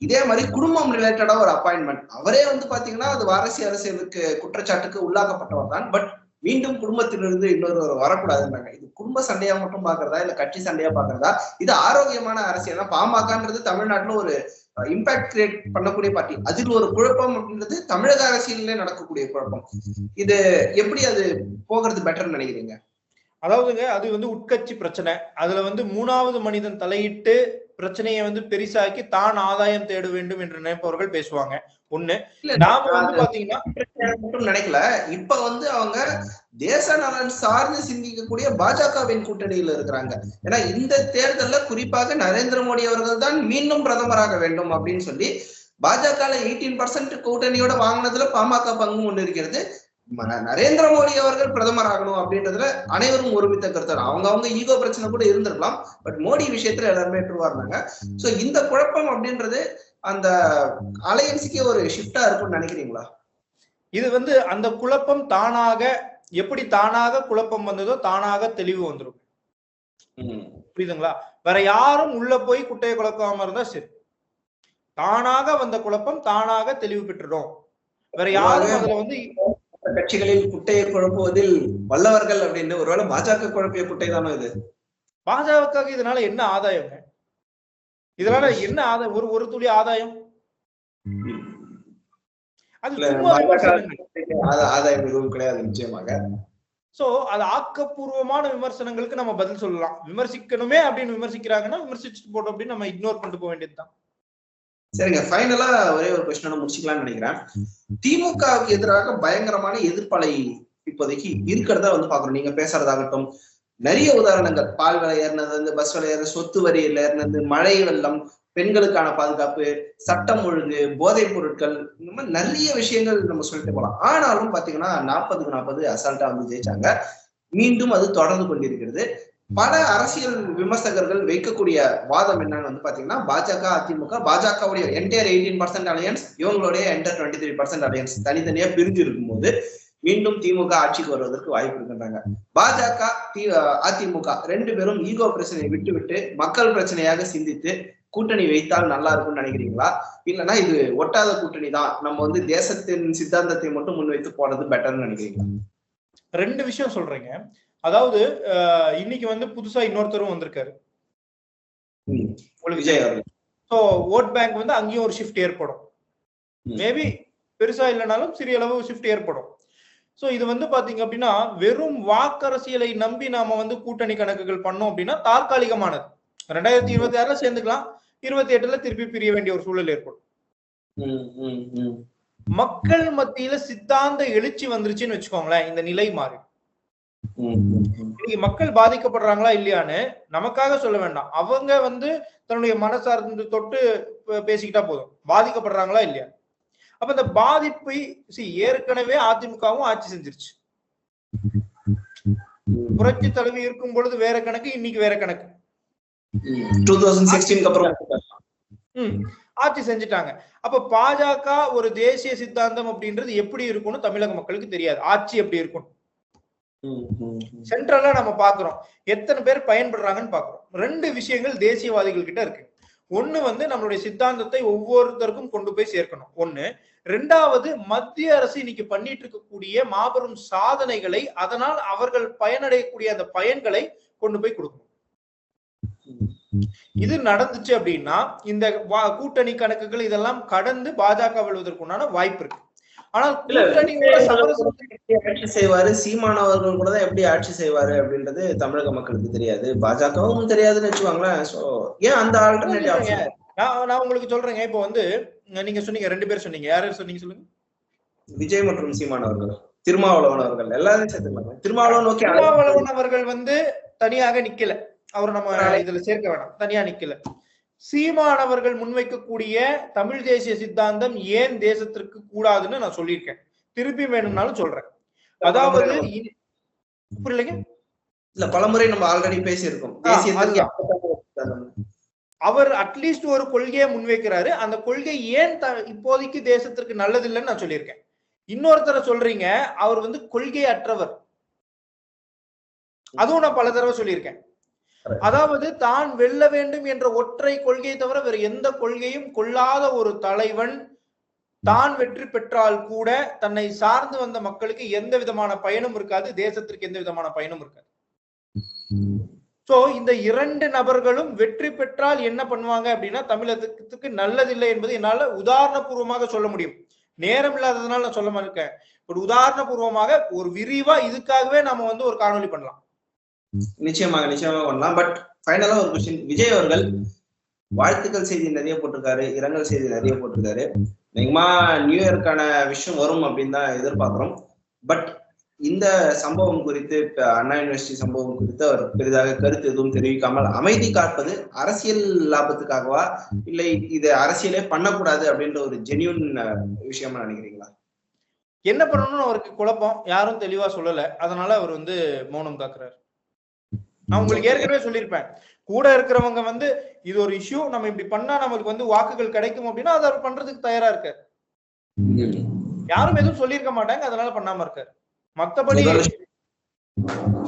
Speaker 1: இதே மாதிரி குடும்பம் ரிலேட்டடா ஒரு அப்பாயின்மெண்ட். அவரே பாத்தீங்கன்னா அது வாரிசு அரசியலுக்கு குற்றச்சாட்டுக்கு உள்ளாக்கப்பட்டவர் தான். பட் மீண்டும் குடும்பத்திலிருந்து இன்னொரு வரக்கூடாதுன்றாங்க. இது குடும்ப சண்டையா மட்டும் பாக்குறதா இல்ல கட்சி சண்டையா பாக்குறதா? இது ஆரோக்கியமான அரசியல்? பாமகன்றது தமிழ்நாட்டுல ஒரு இம்பாக்ட் கிரியேட் பண்ணக்கூடிய பார்ட்டி. அதில் ஒரு குழப்பம் அப்படின்றது தமிழக அரசியலே நடக்கக்கூடிய குழப்பம். இது எப்படி அது போகிறது பெட்டர்னு நினைக்கிறீங்க?
Speaker 2: அதாவதுங்க, அது வந்து உட்கட்சி பிரச்சனை. அதுல வந்து 3வது மனிதன் தலையிட்டு பிரச்சனையை வந்து பெரிசாக்கி தான் ஆதாயம் தேட வேண்டும் என்று நினைப்பவர்கள் பேசுவாங்க. ஒண்ணு. நாம வந்து பாத்தீங்கன்னா
Speaker 1: மட்டும் நினைக்கல. இப்ப வந்து அவங்க தேச நலன் சார்ந்து சிந்திக்கக்கூடிய பாஜகவின் கூட்டணியில் இருக்கிறாங்க. ஏன்னா இந்த தேர்தல்ல குறிப்பாக நரேந்திர மோடி அவர்கள் தான் மீண்டும் பிரதமராக வேண்டும் அப்படின்னு சொல்லி பாஜக 18% கூட்டணியோட வாங்கினதுல பாமக பங்கு ஒண்ணு இருக்கிறது. நரேந்திர மோடி அவர்கள் பிரதமர் ஆகணும் அப்படின்றதுல அனைவரும் ஒருமித்த கருத்து. அவங்க ஈகோ பிரச்சனை கூட இருந்திருக்கலாம். பட் மோடி விஷயத்துல எல்லாருமே ட்ரூவா இருந்தாங்க. சோ இந்த குழப்பம் அப்படின்றது அந்த அலையன்ஸுக்கே ஒரு ஷிஃப்டா இருக்கும்னு நினைக்கிறீங்களா?
Speaker 2: இது வந்து அந்த குழப்பம் தானாக, எப்படி தானாக குழப்பம் வந்ததோ தானாக தெளிவு வந்துடும். புரியுதுங்களா? வேற யாரும் உள்ள போய் குட்டையை குழப்பாம இருந்தா சரி. தானாக வந்த குழப்பம் தானாக தெளிவு பெற்றுடும். வேற யாரும் அதுல வந்து
Speaker 1: கட்சிகளில் குட்டையை குழப்புவதில் வல்லவர்கள் அப்படின்னு ஒருவேளை பாஜக குழப்பிய குட்டை தானோ இது?
Speaker 2: பாஜக இதனால என்ன ஆதாயம்? இதனால என்ன ஆதாயம்? ஒரு துளி ஆதாயம்? அது
Speaker 1: ஆதாயம் எதுவும் கிடையாது நிச்சயமாக.
Speaker 2: சோ அது ஆக்கப்பூர்வமான விமர்சனங்களுக்கு நம்ம பதில் சொல்லலாம். விமர்சிக்கணுமே அப்படின்னு விமர்சிக்கிறாங்கன்னா விமர்சிச்சுட்டு போட்டோம் அப்படின்னு நம்ம இக்னோர் பண்ணிட்டு போக வேண்டியதுதான்.
Speaker 1: சரிங்க, ஃபைனலா ஒரே ஒரு கொஸ்டின் முடிச்சுக்கலாம்னு நினைக்கிறேன். திமுகவுக்கு எதிராக பயங்கரமான எதிர்ப்பலை இப்போதைக்கு இருக்கிறதா வந்து பாக்குறோம். நீங்க பேசுறதாகட்டும், நிறைய உதாரணங்கள், பால் விலை ஏறினது, பஸ் விலை ஏறினது, சொத்து வரியில ஏறினது, மழை வெள்ளம், பெண்களுக்கான பாதுகாப்பு, சட்டம் ஒழுங்கு, போதைப் பொருட்கள், இந்த மாதிரி நிறைய விஷயங்கள் நம்ம சொல்லிட்டு போலாம். ஆனாலும் பாத்தீங்கன்னா 40க்கு 40 அசால்ட்டா வந்து ஜெயிச்சாங்க. மீண்டும் அது தொடர்ந்து கொண்டிருக்கிறது. பல அரசியல் விமர்சகர்கள் வைக்கக்கூடிய வாதம் என்னன்னு வந்து பாத்தீங்கன்னா, பாஜக அதிமுக, பாஜகவுடைய என்டையர் 18% அலையன்ஸ், இவங்களுடைய என்டையர் 23% அலையன்ஸ் தனித்தனியா பிரிஞ்சு இருக்கும்போது மீண்டும் திமுக ஆட்சிக்கு வருவதற்கு வாய்ப்பு இருக்கின்றாங்க. பாஜக அதிமுக 2 பேரும் ஈகோ பிரச்சனையை விட்டு மக்கள் பிரச்சனையாக சிந்தித்து கூட்டணி வைத்தால் நல்லா இருக்கும்னு நினைக்கிறீங்களா? இல்லைன்னா இது ஒட்டாத கூட்டணி தான், நம்ம வந்து தேசத்தின் சித்தாந்தத்தை மட்டும் முன்வைத்து போனது பெட்டர்னு நினைக்கிறீங்களா?
Speaker 2: 2 விஷயம் சொல்றீங்க. அதாவது இன்னைக்கு வந்து புதுசா இன்னொருத்தரும் வந்திருக்காரு,
Speaker 1: விஜய் அவர்கள்.
Speaker 2: சோ ஓட் பேங்க் வந்து அங்கேயும் ஒரு ஷிஃப்ட் ஏற்படும். மேபி பெருசா இல்லைனாலும் சிறிய அளவு ஷிஃப்ட் ஏற்படும். சோ இது வந்து பாத்தீங்க அப்படின்னா வெறும் வாக்கரசியலை நம்பி நாம வந்து கூட்டணி கணக்குகள் பண்ணோம் அப்படின்னா தற்காலிகமானது. 2026ல சேர்ந்துக்கலாம், 28ல திருப்பி பிரிய வேண்டிய ஒரு சூழல் ஏற்படும். மக்கள் மத்தியில சித்தாந்த எழுச்சி வந்துருச்சுன்னு வச்சுக்கோங்களேன், இந்த நிலை மாறி. இன்னைக்கு மக்கள் பாதிக்கப்படுறாங்களா இல்லையான்னு நமக்காக சொல்ல வேண்டாம். அவங்க வந்து தன்னுடைய மனசார்ந்து தொட்டு பேசிக்கிட்டா போதும், பாதிக்கப்படுறாங்களா இல்லையா. அப்ப இந்த பாதிப்பை ஏற்கனவே அதிமுகவும் ஆட்சி செஞ்சிருச்சு. புரட்சி தலைவி இருக்கும் பொழுது வேற கணக்கு, இன்னைக்கு வேற கணக்கு.
Speaker 1: 2016 அப்புறம்
Speaker 2: ஆட்சி செஞ்சுட்டாங்க. அப்ப பாஜக ஒரு தேசிய சித்தாந்தம் அப்படின்றது எப்படி இருக்கும்னு தமிழக மக்களுக்கு தெரியாது. ஆட்சி எப்படி இருக்கும் சென்ட்ரலா நம்ம பாக்குறோம், எத்தனை பேர் பயன்படுறாங்கன்னு பாக்குறோம். 2 விஷயங்கள் தேசியவாதிகள் கிட்ட இருக்கு. ஒண்ணு வந்து நம்மளுடைய சித்தாந்தத்தை ஒவ்வொருத்தருக்கும் கொண்டு போய் சேர்க்கணும் ஒண்ணு. 2வது, மத்திய அரசு இன்னைக்கு பண்ணிட்டு இருக்கக்கூடிய மாபெரும் சாதனைகளை, அதனால் அவர்கள் பயனடையக்கூடிய அந்த பயன்களை கொண்டு போய் கொடுக்கணும். இது நடந்துச்சு அப்படின்னா இந்த கூட்டணி கணக்குகள் இதெல்லாம் கடந்து பாஜக விழுவதற்குண்டான வாய்ப்பு இருக்கு. ஆனால்
Speaker 1: ஆட்சி செய்வாரு சீமானவர்கள் கூட தான் எப்படி ஆட்சி செய்வாரு அப்படின்றது தமிழக மக்களுக்கு தெரியாது, பாஜகவும் தெரியாதுன்னு வச்சுக்கோங்களேன். சோ ஏன் அந்த ஆல்டர்னேட்டிவ் ஆப்ஷன்?
Speaker 2: நான் உங்களுக்கு சொல்றேங்க. இப்போ வந்து நீங்க சொன்னீங்க 2 பேர் சொன்னீங்க, யாரு சொன்னீங்க சொல்லுங்க?
Speaker 1: விஜய் மற்றும் சீமானவர்கள், திருமாவளவன் அவர்கள், எல்லாரும் சேர்த்துக்கலாம்.
Speaker 2: திருமாவளவன் அவர்கள் வந்து தனியாக நிக்கல, அவர் நம்ம இதுல சேர்க்க வேணாம், தனியா நிக்கல. சீமானவர்கள் முன்வைக்கக்கூடிய தமிழ் தேசிய சித்தாந்தம் ஏன் தேசத்திற்கு கூடாதுன்னு நான் சொல்லியிருக்கேன், திருப்பி வேணும்னாலும் சொல்றேன். அதாவது புரியலைங்க,
Speaker 1: இல்ல பலமுறை நம்ம ஆல்ரெடி பேசியிருக்கோம்.
Speaker 2: அவர் அட்லீஸ்ட் ஒரு கொள்கையை முன்வைக்கிறாரு, அந்த கொள்கை ஏன் இப்போதைக்கு தேசத்திற்கு நல்லது இல்லைன்னு நான் சொல்லியிருக்கேன். இன்னொருத்தர சொல்றீங்க அவர் வந்து கொள்கை அற்றவர், அதுவும் நான் பல தடவை சொல்லியிருக்கேன். அதாவது தான் வெல்ல வேண்டும் என்ற ஒற்றை கொள்கையை தவிர வேற எந்த கொள்கையும் கொள்ளாத ஒரு தலைவன் தான் வெற்றி பெற்றால் கூட தன்னை சார்ந்து வந்த மக்களுக்கு எந்த விதமான பயனும் இருக்காது, தேசத்திற்கு எந்த விதமான பயனும் இருக்காது. சோ இந்த 2 நபர்களும் வெற்றி பெற்றால் என்ன பண்ணுவாங்க அப்படின்னா தமிழகத்துக்கு நல்லதில்லை என்பது என்னால உதாரணபூர்வமாக சொல்ல முடியும். நேரம் இல்லாததுனால நான் சொல்ல இருக்கேன். ஒரு உதாரணபூர்வமாக ஒரு விரிவா இதுக்காகவே நாம வந்து ஒரு காணொலி பண்ணலாம்.
Speaker 1: நிச்சயமாக பண்ணலாம். பட் ஃபைனலா ஒரு கொஸ்டின், விஜய் அவர்கள் வாழ்த்துக்கள் செய்தி நிறைய போட்டிருக்காரு, இரங்கல் செய்தி நிறைய போட்டிருக்காரு. நிஜமா நியூ இயர்க்கான விஷயம் வரும் அப்படின்னு தான் எதிர்பார்க்கிறோம். பட் இந்த சம்பவம் குறித்து, அண்ணா யூனிவர்சிட்டி சம்பவம் குறித்து அவர் பெரிதாக கருத்து எதுவும் தெரிவிக்காமல் அமைதி காப்பது அரசியல் லாபத்துக்காகவா, இல்லை இது அரசியலே பண்ணக்கூடாது அப்படின்ற ஒரு ஜென்யூன் விஷயமா நினைக்கிறீங்களா?
Speaker 2: என்ன பண்ணணும்னு அவருக்கு குழப்பம், யாரும் தெளிவா சொல்லல, அதனால அவர் வந்து மௌனம் காக்குறாரு. நான் உங்களுக்கு ஏற்கனவே சொல்லியிருப்பேன், கூட இருக்கிறவங்க வந்து இது ஒரு இஷ்யூ, நம்ம இப்படி பண்ணா நமக்கு வந்து வாக்குகள் கிடைக்கும் அப்படின்னா அதை அவர் பண்றதுக்கு தயாரா இருக்காரு. யாரும் எதுவும் சொல்லியிருக்க மாட்டாங்க, அதனால பண்ணாம இருக்காரு. மத்தபடி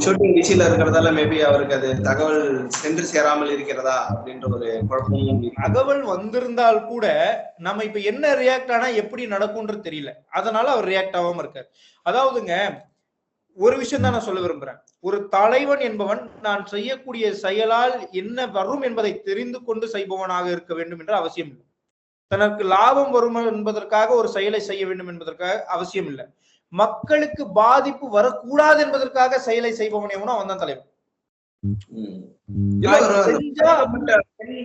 Speaker 1: ஷூட்டிங் பிஸில இருக்கிறதால மேபி அவருக்கு அது தகவல் சென்று சேராமல் இருக்கிறதா அப்படின்ற ஒரு குழப்பமும்.
Speaker 2: தகவல் வந்திருந்தால் கூட நம்ம இப்ப என்ன ரியாக்ட் ஆனா எப்படி நடக்கும்ன்றது தெரியல, அதனால அவர் ரியாக்ட் ஆகாம இருக்காரு. அதாவதுங்க ஒரு விஷயம் தான் நான் சொல்ல விரும்புறேன். ஒரு தலைவன் என்பவன் நான் செய்யக்கூடிய செயலால் என்ன வரும் என்பதை தெரிந்து கொண்டு செய்பவனாக இருக்க வேண்டும் என்ற அவசியம் இல்லை. தனக்கு லாபம் வரும் என்பதற்காக ஒரு செயலை செய்ய வேண்டும் என்பதற்காக அவசியம் இல்லை. மக்களுக்கு பாதிப்பு வரக்கூடாது என்பதற்காக செயலை செய்பவன் எவனோ அவன் தான் தலைவன்.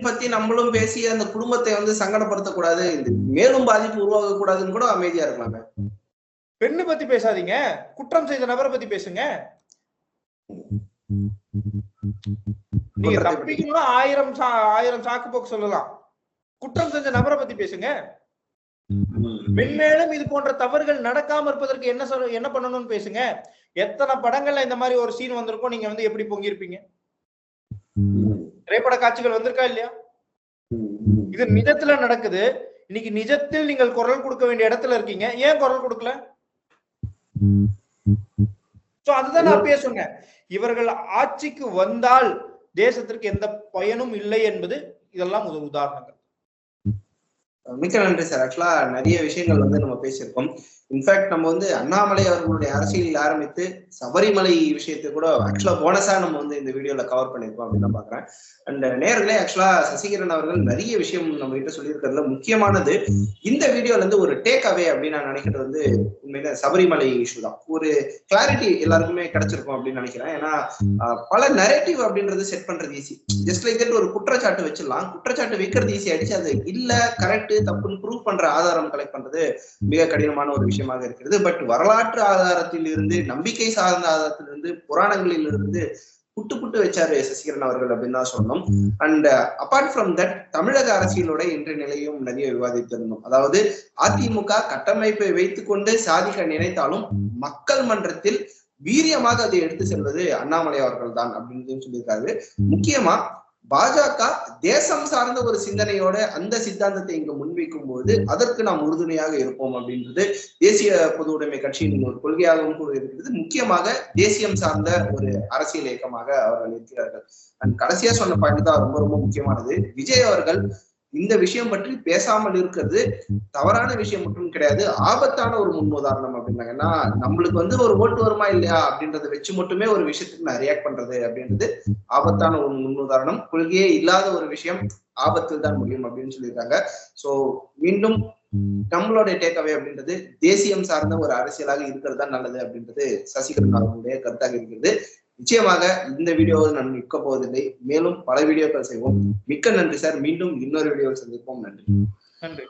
Speaker 1: பத்தி நம்மளும் பேசி அந்த குடும்பத்தை வந்து சங்கடப்படுத்தக்கூடாது, மேலும் பாதிப்பு உருவாக கூடாதுன்னு கூட அமைதியா இருக்கலாமே.
Speaker 2: பெண்ணு பத்தி பேசாதீங்க, குற்றம் செய்த நபரை பத்தி பேசுங்க. நீங்க தப்பிக்கணும்னா 1000 சாக்கு போக்கு சொல்லலாம், குற்றம் செஞ்ச நபரை பத்தி பேசுங்க. மென்மேலும் இது போன்ற தவறுகள் நடக்காம இருப்பதற்கு என்ன பண்ணணும்னு பேசுங்க. எத்தனை படங்கள்ல இந்த மாதிரி ஒரு சீன் வந்திருக்கும், நீங்க வந்து எப்படி பொங்கிருப்பீங்க? திரைப்பட காட்சிகள் வந்திருக்கா இல்லையா? இது நிஜத்துல நடக்குது. இன்னைக்கு நிஜத்தில் நீங்கள் குரல் கொடுக்க வேண்டிய இடத்துல இருக்கீங்க, ஏன் குரல் கொடுக்கல? அதுதான் நான் பேசுங்க. இவர்கள் ஆட்சிக்கு வந்தால் தேசத்திற்கு எந்த பயனும் இல்லை என்பது இதெல்லாம் ஒரு உதாரணங்கள்.
Speaker 1: மிக்க நன்றி சார். ஆக்சுவலா நிறைய விஷயங்கள் வந்து நம்ம பேசியிருக்கோம். இன்ஃபேக்ட் நம்ம வந்து அண்ணாமலை அவர்களுடைய அரசியலில் ஆரம்பித்து சபரிமலை விஷயத்தை கூட ஆக்சுவலா போனஸா நம்ம வந்து இந்த வீடியோல கவர் பண்ணிருக்கோம் அப்படின்னு நான் பாக்குறேன். அண்ட் நேர்களே, ஆக்சுவலா சசிகரன் அவர்கள் நிறைய விஷயம் நம்ம கிட்ட சொல்லியிருக்கிறதுல முக்கியமானது இந்த வீடியோல இருந்து ஒரு டேக் அவே அப்படின்னு நான் நினைக்கிறது வந்து உண்மையில சபரிமலை இஷ்யூ தான். ஒரு கிளாரிட்டி எல்லாருக்குமே கிடைச்சிருக்கும் அப்படின்னு நினைக்கிறேன். ஏன்னா பல நரேட்டிவ் அப்படின்றது செட் பண்றது ஈஸி. ஜஸ்ட் லைக் தட் ஒரு குற்றச்சாட்டு வச்சிடலாம், குற்றச்சாட்டு வைக்கிறது ஈஸி ஆயிடுச்சு. அது இல்ல கரெக்ட் தப்புன்னு ப்ரூவ் பண்ற ஆதாரம் கலெக்ட் பண்றது மிக கடினமான ஒரு விஷயமாக இருக்கிறது. பட் வரலாற்று ஆதாரத்தில் இருந்து, நம்பிக்கை சார்ந்த ஆதாரத்திலிருந்து, புராணங்களில் இருந்து புட்டு வச்சாரு சசிகரன் அவர்கள் அப்படின்னு தான் சொன்னோம். அண்ட் அபார்ட் ஃப்ரம் தட் தமிழக அரசியலோட இன்றைய நிலையும் நிறைய விவாதித்திருந்தோம். அதாவது அதிமுக கட்டமைப்பை வைத்துக் கொண்டு சாதிக்க நினைத்தாலும் மக்கள் மன்றத்தில் வீரியமாக அதை எடுத்து செல்வது அண்ணாமலை அவர்கள் தான் அப்படின்னு சொல்லியிருக்காரு. முக்கியமா பாஜக தேசம் சார்ந்த ஒரு சிந்தனையோட அந்த சித்தாந்தத்தை இங்கு முன்வைக்கும் போது அதற்கு நாம் உறுதுணையாக இருப்போம் அப்படின்றது தேசிய பொது உடைமை கட்சியின் ஒரு கொள்கையாகவும் கூட இருக்கிறது. முக்கியமாக தேசியம் சார்ந்த ஒரு அரசியல் இயக்கமாக அவர்கள் இருக்கிறார்கள். அண்ட் கடைசியா சொன்ன பாயிண்ட் தான் ரொம்ப ரொம்ப முக்கியமானது. விஜய் அவர்கள் இந்த விஷயம் பற்றி பேசாமல் இருக்கிறது தவறான விஷயம் மட்டும் கிடையாது, ஆபத்தான ஒரு முன்னுதாரணம் அப்படின்னாங்க. ஏன்னா நம்மளுக்கு வந்து ஒரு ஓட்டு வருமா இல்லையா அப்படின்றத வச்சு மட்டுமே ஒரு விஷயத்துக்கு நான் ரியாக்ட் பண்றது அப்படின்றது ஆபத்தான ஒரு முன்னுதாரணம். கொள்கையே இல்லாத ஒரு விஷயம் ஆபத்தில் தான் முடியும் அப்படின்னு சொல்லியிருக்காங்க. சோ மீண்டும் நம்மளுடைய டேக்அவே அப்படின்றது தேசியம் சார்ந்த ஒரு அரசியலாக இருக்கிறது தான் நல்லது அப்படின்றது சசிகரன் அவர்களுடைய கருத்தாக இருக்கிறது. நிச்சயமாக இந்த வீடியோவை நான் நிற்க போவதில்லை, மேலும் பல வீடியோக்கள் செய்வோம். மிக்க நன்றி சார். மீண்டும் இன்னொரு வீடியோவில் சந்திப்போம். நன்றி.